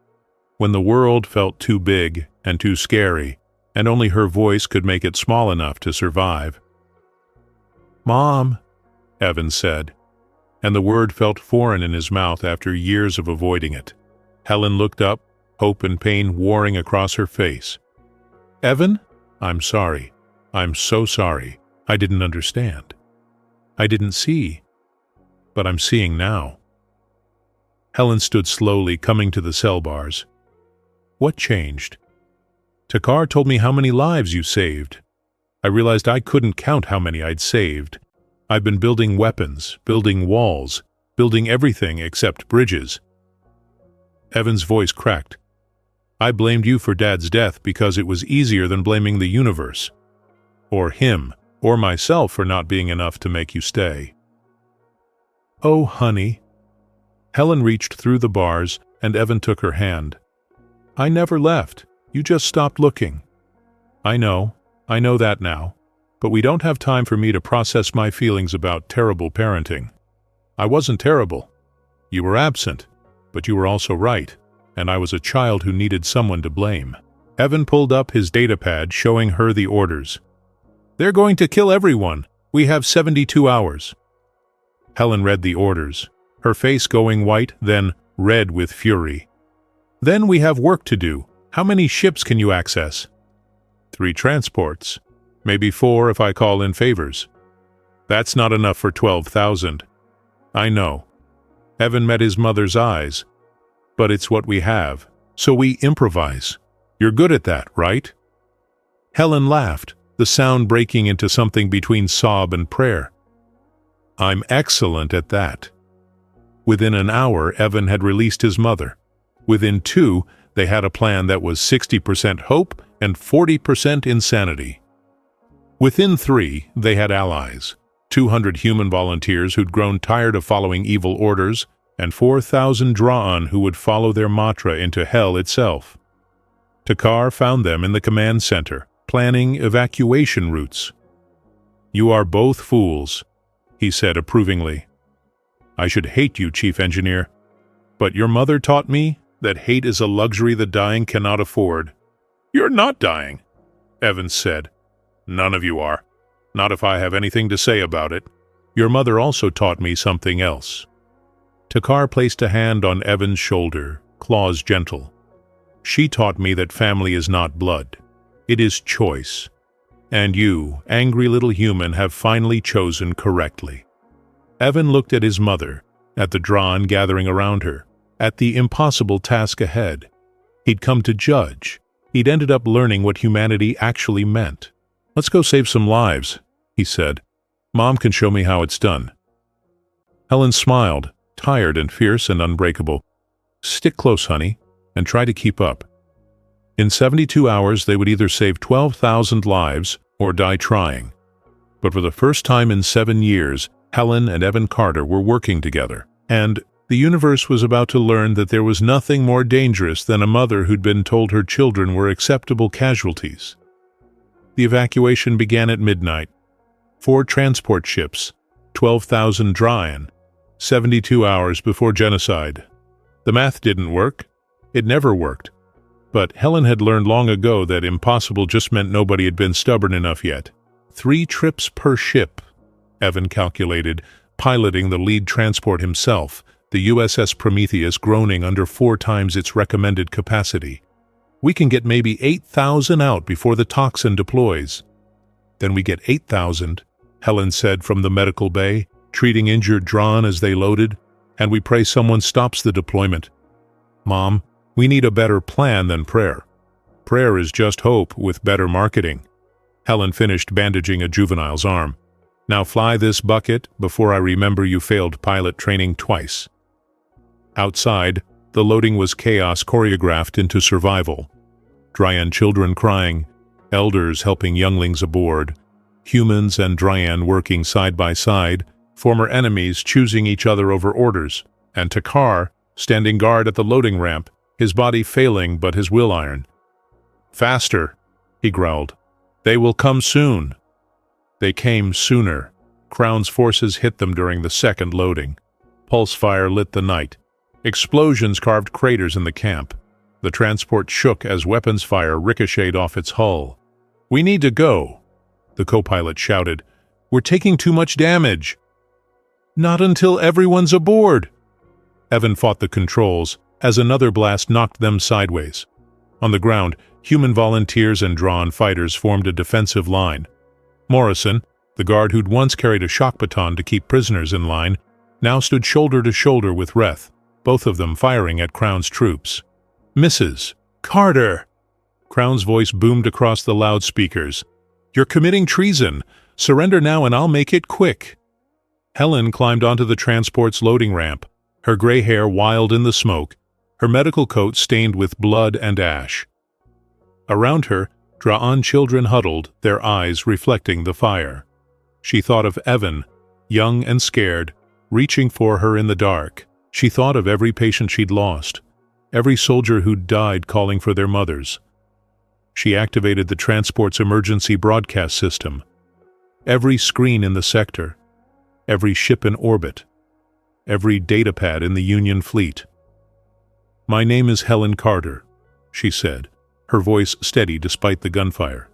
when the world felt too big and too scary, and only her voice could make it small enough to survive. Mom, Evan said, and the word felt foreign in his mouth after years of avoiding it. Helen looked up, hope and pain warring across her face. Evan, I'm sorry. I'm so sorry. I didn't understand. I didn't see. But I'm seeing now. Helen stood slowly, coming to the cell bars. What changed? Takar told me how many lives you saved. I realized I couldn't count how many I'd saved. I've been building weapons, building walls, building everything except bridges. Evan's voice cracked. I blamed you for Dad's death because it was easier than blaming the universe, or him, or myself for not being enough to make you stay. Oh, honey. Helen reached through the bars, and Evan took her hand. I never left. You just stopped looking. I know that now, but we don't have time for me to process my feelings about terrible parenting. I wasn't terrible. You were absent, but you were also right, and I was a child who needed someone to blame. Evan pulled up his datapad, showing her the orders. They're going to kill everyone. We have 72 hours. Helen read the orders, her face going white, then red with fury. Then we have work to do. How many ships can you access? 3 transports. Maybe 4 if I call in favors. That's not enough for 12,000. I know. Evan met his mother's eyes. But it's what we have, so we improvise. You're good at that, right? Helen laughed, the sound breaking into something between sob and prayer. I'm excellent at that. Within an hour, Evan had released his mother. Within 2, they had a plan that was 60% hope and 40% insanity. Within 3, they had allies, 200 human volunteers who'd grown tired of following evil orders, and 4,000 Dra'an who would follow their mantra into hell itself. Takar found them in the command center, planning evacuation routes. You are both fools, he said approvingly. "I should hate you, Chief Engineer. But your mother taught me that hate is a luxury the dying cannot afford." "You're not dying," Evans said. "None of you are. Not if I have anything to say about it." "Your mother also taught me something else." Takar placed a hand on Evans' shoulder, claws gentle. "She taught me that family is not blood. It is choice. And you, angry little human, have finally chosen correctly." Evan looked at his mother, at the Dran gathering around her, at the impossible task ahead. He'd come to judge. He'd ended up learning what humanity actually meant. "Let's go save some lives," he said. "Mom can show me how it's done." Helen smiled, tired and fierce and unbreakable. "Stick close, honey, and try to keep up." In 72 hours, they would either save 12,000 lives or die trying. But for the first time in 7 years, Helen and Evan Carter were working together, and the universe was about to learn that there was nothing more dangerous than a mother who'd been told her children were acceptable casualties. The evacuation began at midnight. 4 transport ships, 12,000 Dryan, 72 hours before genocide. The math didn't work. It never worked. But Helen had learned long ago that impossible just meant nobody had been stubborn enough yet. 3 trips per ship, Evan calculated, piloting the lead transport himself, the USS Prometheus groaning under 4 times its recommended capacity. "We can get maybe 8,000 out before the toxin deploys." "Then we get 8,000, Helen said from the medical bay, treating injured Dran as they loaded, "and we pray someone stops the deployment." "Mom, we need a better plan than prayer. Prayer is just hope with better marketing." Helen finished bandaging a juvenile's arm. "Now fly this bucket before I remember you failed pilot training twice." Outside, the loading was chaos choreographed into survival. Dryan children crying, elders helping younglings aboard, humans and Dryan working side by side, former enemies choosing each other over orders, and Takar standing guard at the loading ramp, his body failing but his will iron. "Faster," he growled. "They will come soon." They came sooner. Crown's forces hit them during the second loading. Pulse fire lit the night. Explosions carved craters in the camp. The transport shook as weapons fire ricocheted off its hull. "We need to go," the co-pilot shouted. "We're taking too much damage." "Not until everyone's aboard." Evan fought the controls as another blast knocked them sideways. On the ground, human volunteers and Dran fighters formed a defensive line. Morrison, the guard who'd once carried a shock baton to keep prisoners in line, now stood shoulder to shoulder with Reth, both of them firing at Crown's troops. "Mrs. Carter!" Crown's voice boomed across the loudspeakers. "You're committing treason. Surrender now and I'll make it quick." Helen climbed onto the transport's loading ramp, her gray hair wild in the smoke, her medical coat stained with blood and ash. Around her, Draan children huddled, their eyes reflecting the fire. She thought of Evan, young and scared, reaching for her in the dark. She thought of every patient she'd lost, every soldier who'd died calling for their mothers. She activated the transport's emergency broadcast system. Every screen in the sector, every ship in orbit, every datapad in the Union fleet. "My name is Helen Carter," she said, her voice steady despite the gunfire.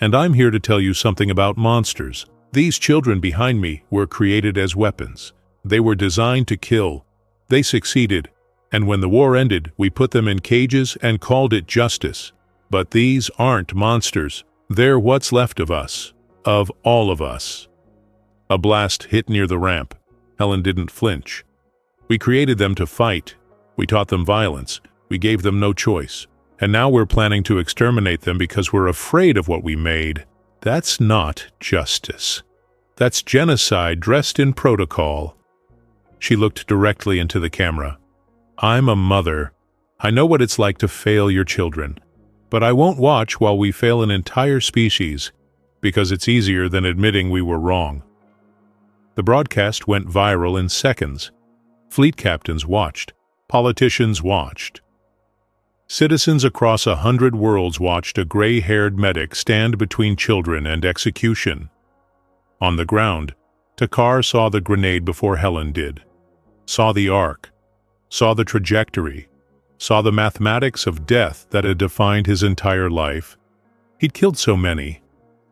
"And I'm here to tell you something about monsters. These children behind me were created as weapons. They were designed to kill. They succeeded, and when the war ended, we put them in cages and called it justice. But these aren't monsters. They're what's left of us. Of all of us." A blast hit near the ramp. Helen didn't flinch. "We created them to fight. We taught them violence. We gave them no choice. And now we're planning to exterminate them because we're afraid of what we made. That's not justice. That's genocide dressed in protocol." She looked directly into the camera. "I'm a mother. I know what it's like to fail your children. But I won't watch while we fail an entire species, because it's easier than admitting we were wrong." The broadcast went viral in seconds. Fleet captains watched. Politicians watched. Citizens across 100 worlds watched a gray-haired medic stand between children and execution. On the ground, Takar saw the grenade before Helen did, saw the arc, saw the trajectory, saw the mathematics of death that had defined his entire life. He'd killed so many,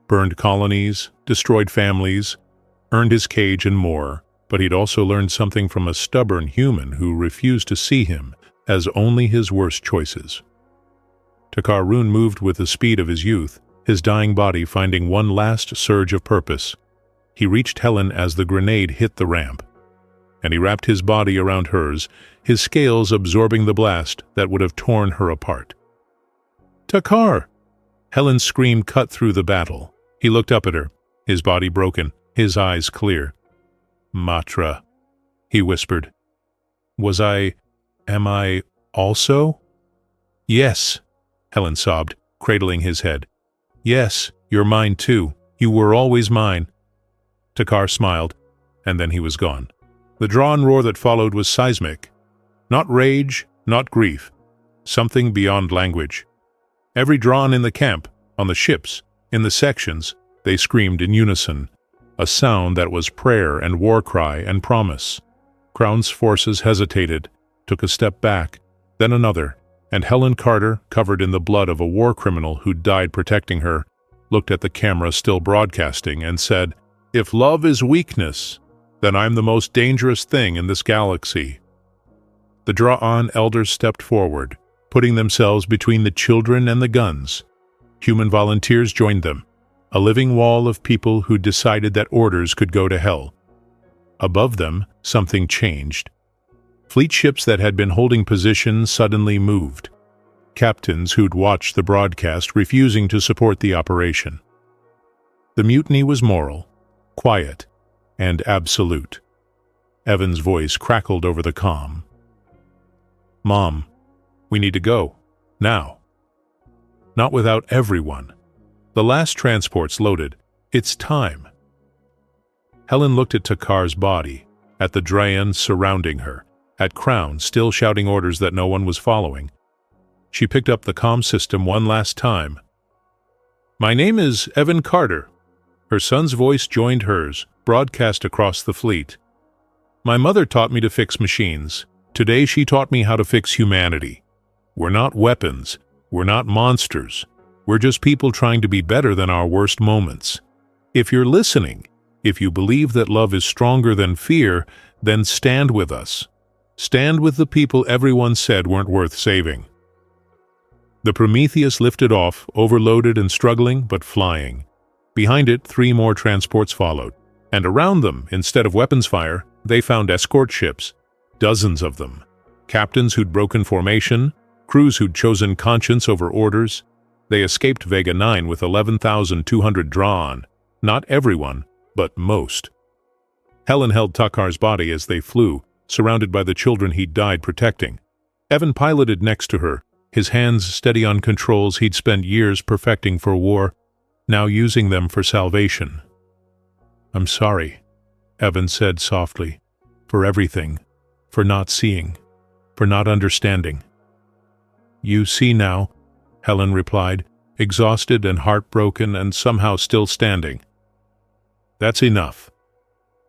burned colonies, destroyed families, earned his cage and more, but he'd also learned something from a stubborn human who refused to see him as only his worst choices. Takar Rune moved with the speed of his youth, his dying body finding one last surge of purpose. He reached Helen as the grenade hit the ramp, and he wrapped his body around hers, his scales absorbing the blast that would have torn her apart. "Takar!" Helen's scream cut through the battle. He looked up at her, his body broken, his eyes clear. "Matra," he whispered. Am I also?" "Yes," Helen sobbed, cradling his head. "Yes, you're mine too. You were always mine." Takar smiled, and then he was gone. The drawn roar that followed was seismic. Not rage, not grief. Something beyond language. Every drawn in the camp, on the ships, in the sections, they screamed in unison. A sound that was prayer and war cry and promise. Crown's forces hesitated, took a step back, then another, and Helen Carter, covered in the blood of a war criminal who'd died protecting her, looked at the camera still broadcasting and said, "If love is weakness, then I'm the most dangerous thing in this galaxy." The Draw-On elders stepped forward, putting themselves between the children and the guns. Human volunteers joined them, a living wall of people who decided that orders could go to hell. Above them, something changed. Fleet ships that had been holding position suddenly moved. Captains who'd watched the broadcast refusing to support the operation. The mutiny was moral, quiet, and absolute. Evan's voice crackled over the comm. "Mom, we need to go. Now." "Not without everyone. The last transport's loaded. It's time." Helen looked at Takar's body, at the Drayan surrounding her, at Crown still shouting orders that no one was following. She picked up the comm system one last time. "My name is Evan Carter." Her son's voice joined hers, broadcast across the fleet. "My mother taught me to fix machines. Today she taught me how to fix humanity. We're not weapons. We're not monsters. We're just people trying to be better than our worst moments. If you're listening, if you believe that love is stronger than fear, then stand with us. Stand with the people everyone said weren't worth saving." The Prometheus lifted off, overloaded and struggling, but flying. Behind it, 3 more transports followed. And around them, instead of weapons fire, they found escort ships. Dozens of them. Captains who'd broken formation, crews who'd chosen conscience over orders. They escaped Vega 9 with 11,200 drawn. Not everyone, but most. Helen held Takar's body as they flew, surrounded by the children he'd died protecting. Evan piloted next to her, his hands steady on controls he'd spent years perfecting for war, now using them for salvation. "I'm sorry," Evan said softly, "for everything, for not seeing, for not understanding." "You see now," Helen replied, exhausted and heartbroken and somehow still standing. "That's enough."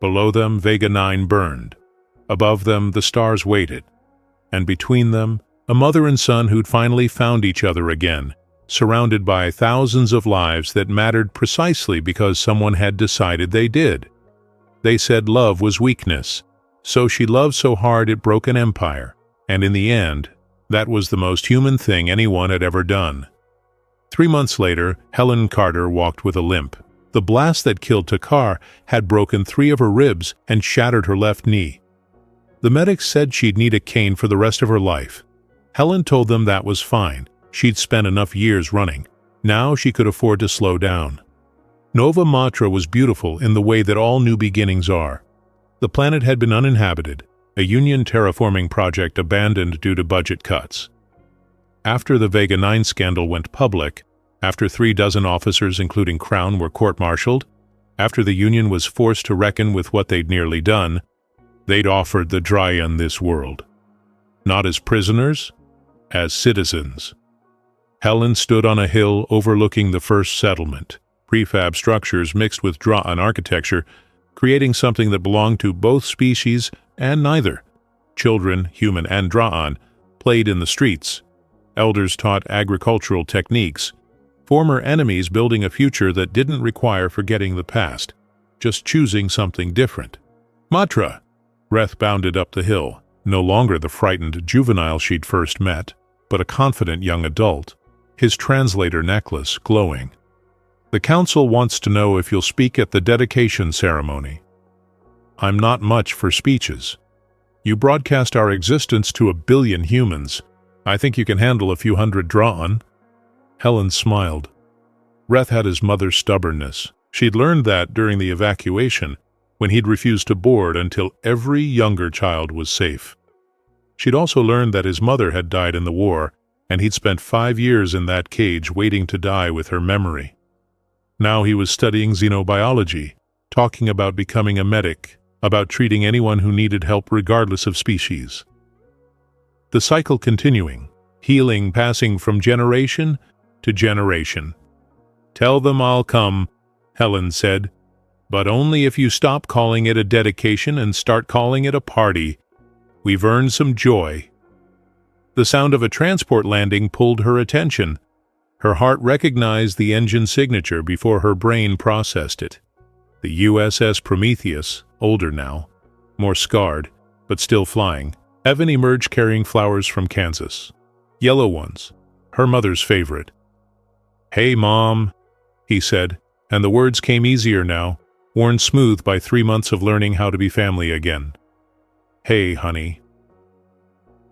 Below them, Vega 9 burned. Above them, the stars waited. And between them, a mother and son who'd finally found each other again, surrounded by thousands of lives that mattered precisely because someone had decided they did. They said love was weakness, so she loved so hard it broke an empire, and in the end, that was the most human thing anyone had ever done. 3 months later, Helen Carter walked with a limp. The blast that killed Takar had broken 3 of her ribs and shattered her left knee. The medics said she'd need a cane for the rest of her life. Helen told them that was fine. She'd spent enough years running. Now she could afford to slow down. Nova Matra was beautiful in the way that all new beginnings are. The planet had been uninhabited, a Union terraforming project abandoned due to budget cuts. After the Vega 9 scandal went public, after 36 officers including Crown were court-martialed, after the Union was forced to reckon with what they'd nearly done, they'd offered the Drayan this world. Not as prisoners, as citizens. Helen stood on a hill overlooking the first settlement, prefab structures mixed with Drayan architecture, creating something that belonged to both species and neither. Children, human and Dra'an, played in the streets. Elders taught agricultural techniques. Former enemies building a future that didn't require forgetting the past, just choosing something different. Matra! Reth bounded up the hill, no longer the frightened juvenile she'd first met, but a confident young adult, his translator necklace glowing. The council wants to know if you'll speak at the dedication ceremony. I'm not much for speeches. You broadcast our existence to 1 billion humans. I think you can handle a few hundred Dra'an. Helen smiled. Reth had his mother's stubbornness. She'd learned that during the evacuation, when he'd refused to board until every younger child was safe. She'd also learned that his mother had died in the war, and he'd spent 5 years in that cage waiting to die with her memory. Now he was studying xenobiology, talking about becoming a medic, about treating anyone who needed help regardless of species. The cycle continuing, healing passing from generation to generation. "Tell them I'll come," Helen said, "but only if you stop calling it a dedication and start calling it a party. We've earned some joy." The sound of a transport landing pulled her attention. Her heart recognized the engine signature before her brain processed it. The USS Prometheus, older now, more scarred, but still flying. Evan emerged carrying flowers from Kansas. Yellow ones, her mother's favorite. "Hey, Mom," he said, and the words came easier now, worn smooth by 3 months of learning how to be family again. "Hey, honey."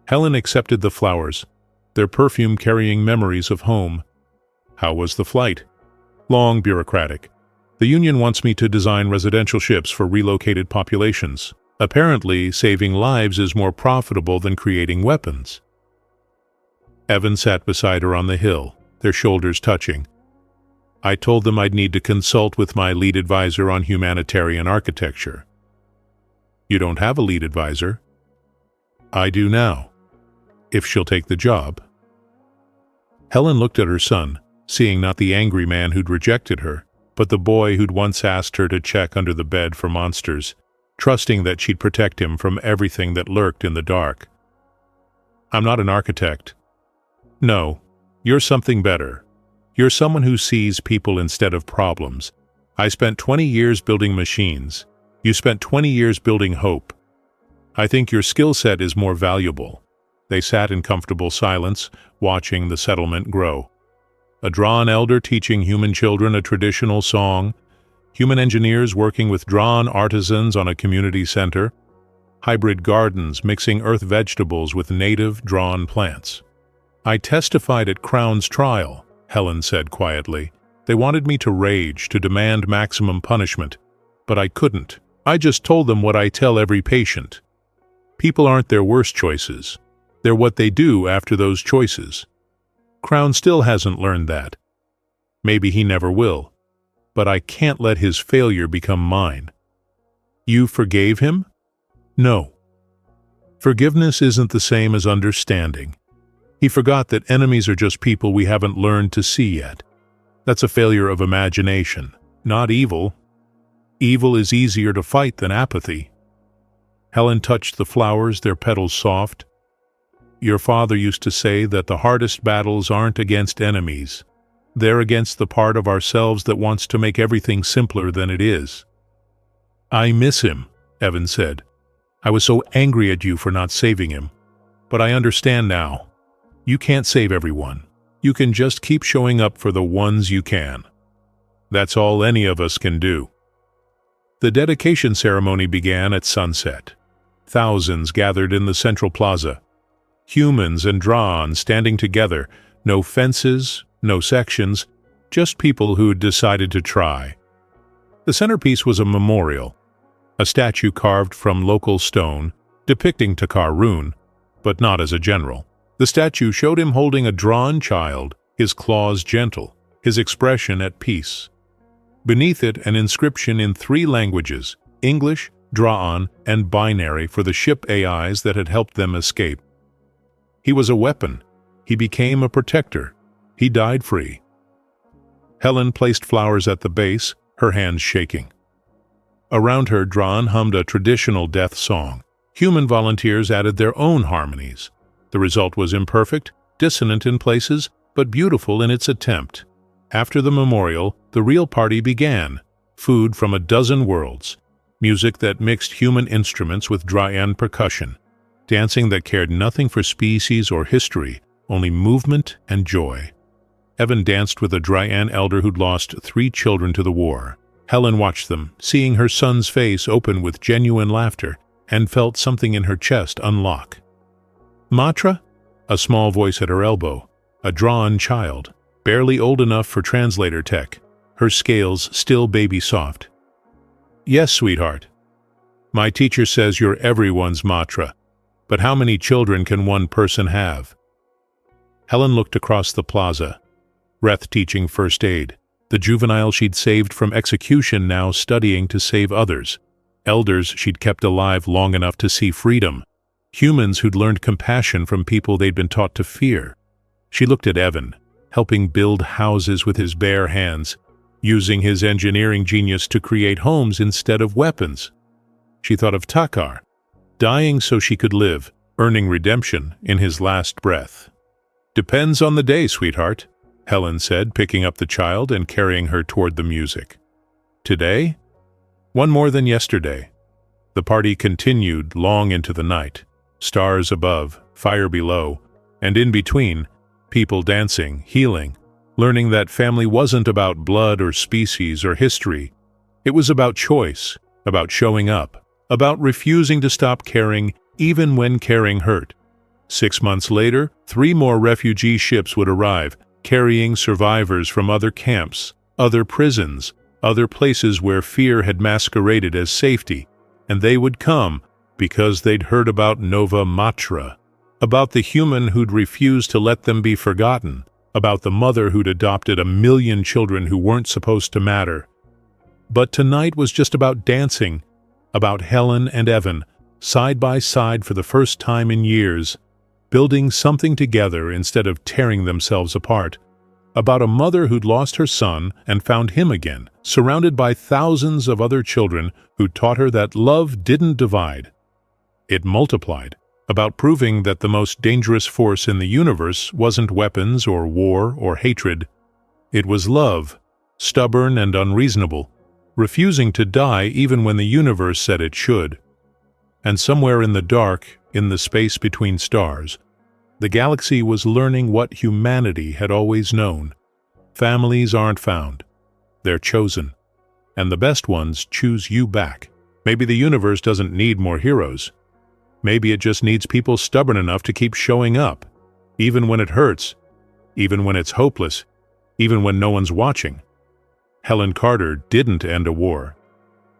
Helen accepted the flowers, their perfume carrying memories of home. "How was the flight?" "Long, bureaucratic. The Union wants me to design residential ships for relocated populations. Apparently, saving lives is more profitable than creating weapons." Evan sat beside her on the hill, their shoulders touching. "I told them I'd need to consult with my lead advisor on humanitarian architecture." "You don't have a lead advisor." "I do now, if she'll take the job." Helen looked at her son, seeing not the angry man who'd rejected her, but the boy who'd once asked her to check under the bed for monsters, trusting that she'd protect him from everything that lurked in the dark. "I'm not an architect." "No, you're something better. You're someone who sees people instead of problems. I spent 20 years building machines. You spent 20 years building hope. I think your skill set is more valuable." They sat in comfortable silence, watching the settlement grow. A Dra'an elder teaching human children a traditional song, human engineers working with Dra'an artisans on a community center, hybrid gardens mixing earth vegetables with native Dra'an plants. "I testified at Crown's trial," Helen said quietly. "They wanted me to rage, to demand maximum punishment, but I couldn't. I just told them what I tell every patient. People aren't their worst choices. They're what they do after those choices. Crown still hasn't learned that. Maybe he never will. But I can't let his failure become mine." "You forgave him?" "No. Forgiveness isn't the same as understanding. He forgot that enemies are just people we haven't learned to see yet. That's a failure of imagination, not evil. Evil is easier to fight than apathy." Helen touched the flowers, their petals soft. "Your father used to say that the hardest battles aren't against enemies. They're against the part of ourselves that wants to make everything simpler than it is." "I miss him," Evan said. "I was so angry at you for not saving him. But I understand now. You can't save everyone. You can just keep showing up for the ones you can. That's all any of us can do." The dedication ceremony began at sunset. Thousands gathered in the central plaza. Humans and Dra'an standing together, no fences, no sections, just people who'd decided to try. The centerpiece was a memorial, a statue carved from local stone, depicting Takar Rune, but not as a general. The statue showed him holding a Dra'an child, his claws gentle, his expression at peace. Beneath it, an inscription in 3 languages, English, Dra'an, and binary for the ship AIs that had helped them escape. He was a weapon. He became a protector. He died free. Helen placed flowers at the base, her hands shaking. Around her, Dran hummed a traditional death song. Human volunteers added their own harmonies. The result was imperfect, dissonant in places, but beautiful in its attempt. After the memorial, the real party began. Food from a dozen worlds, music that mixed human instruments with Dryan percussion, dancing that cared nothing for species or history, only movement and joy. Evan danced with a Dryan elder who'd lost 3 children to the war. Helen watched them, seeing her son's face open with genuine laughter, and felt something in her chest unlock. Matra? A small voice at her elbow, a drawn child, barely old enough for translator tech, her scales still baby-soft. Yes, sweetheart. My teacher says you're everyone's Matra, but how many children can one person have? Helen looked across the plaza. Reth teaching first aid, the juvenile she'd saved from execution now studying to save others, elders she'd kept alive long enough to see freedom, humans who'd learned compassion from people they'd been taught to fear. She looked at Evan, helping build houses with his bare hands, using his engineering genius to create homes instead of weapons. She thought of Takar, dying so she could live, earning redemption in his last breath. Depends on the day, sweetheart, Helen said, picking up the child and carrying her toward the music. Today? One more than yesterday. The party continued long into the night. Stars above, fire below, and in between, people dancing, healing, learning that family wasn't about blood or species or history. It was about choice, about showing up, about refusing to stop caring even when caring hurt. 6 months later, 3 more refugee ships would arrive, carrying survivors from other camps, other prisons, other places where fear had masqueraded as safety, and they would come because they'd heard about Nova Matra, about the human who'd refused to let them be forgotten, about the mother who'd adopted 1 million children who weren't supposed to matter. But tonight was just about dancing, about Helen and Evan, side by side for the first time in years, building something together instead of tearing themselves apart, about a mother who'd lost her son and found him again, surrounded by thousands of other children who taught her that love didn't divide. It multiplied, about proving that the most dangerous force in the universe wasn't weapons or war or hatred. It was love, stubborn and unreasonable, refusing to die even when the universe said it should. And somewhere in the dark, in the space between stars, the galaxy was learning what humanity had always known. Families aren't found. They're chosen. And the best ones choose you back. Maybe the universe doesn't need more heroes. Maybe it just needs people stubborn enough to keep showing up, even when it hurts, even when it's hopeless, even when no one's watching. Helen Carter didn't end a war.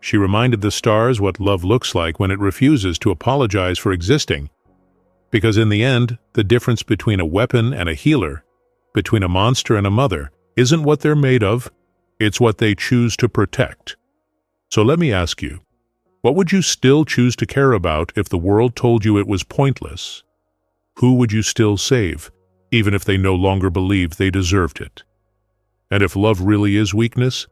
She reminded the stars what love looks like when it refuses to apologize for existing. Because in the end, the difference between a weapon and a healer, between a monster and a mother, isn't what they're made of, it's what they choose to protect. So let me ask you, what would you still choose to care about if the world told you it was pointless? Who would you still save, even if they no longer believed they deserved it? And if love really is weakness,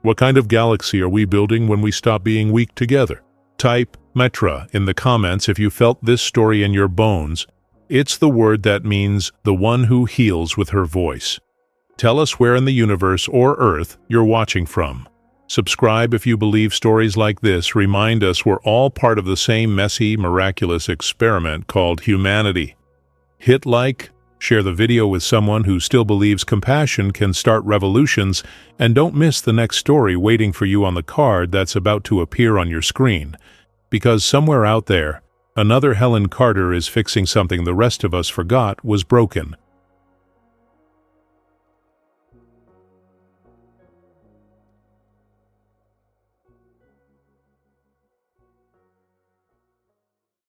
what kind of galaxy are we building when we stop being weak together? Type Metra in the comments if you felt this story in your bones. It's the word that means the one who heals with her voice. Tell us where in the universe or Earth you're watching from. Subscribe if you believe stories like this remind us we're all part of the same messy, miraculous experiment called humanity. Hit like, share the video with someone who still believes compassion can start revolutions, and don't miss the next story waiting for you on the card that's about to appear on your screen. Because somewhere out there, another Helen Carter is fixing something the rest of us forgot was broken.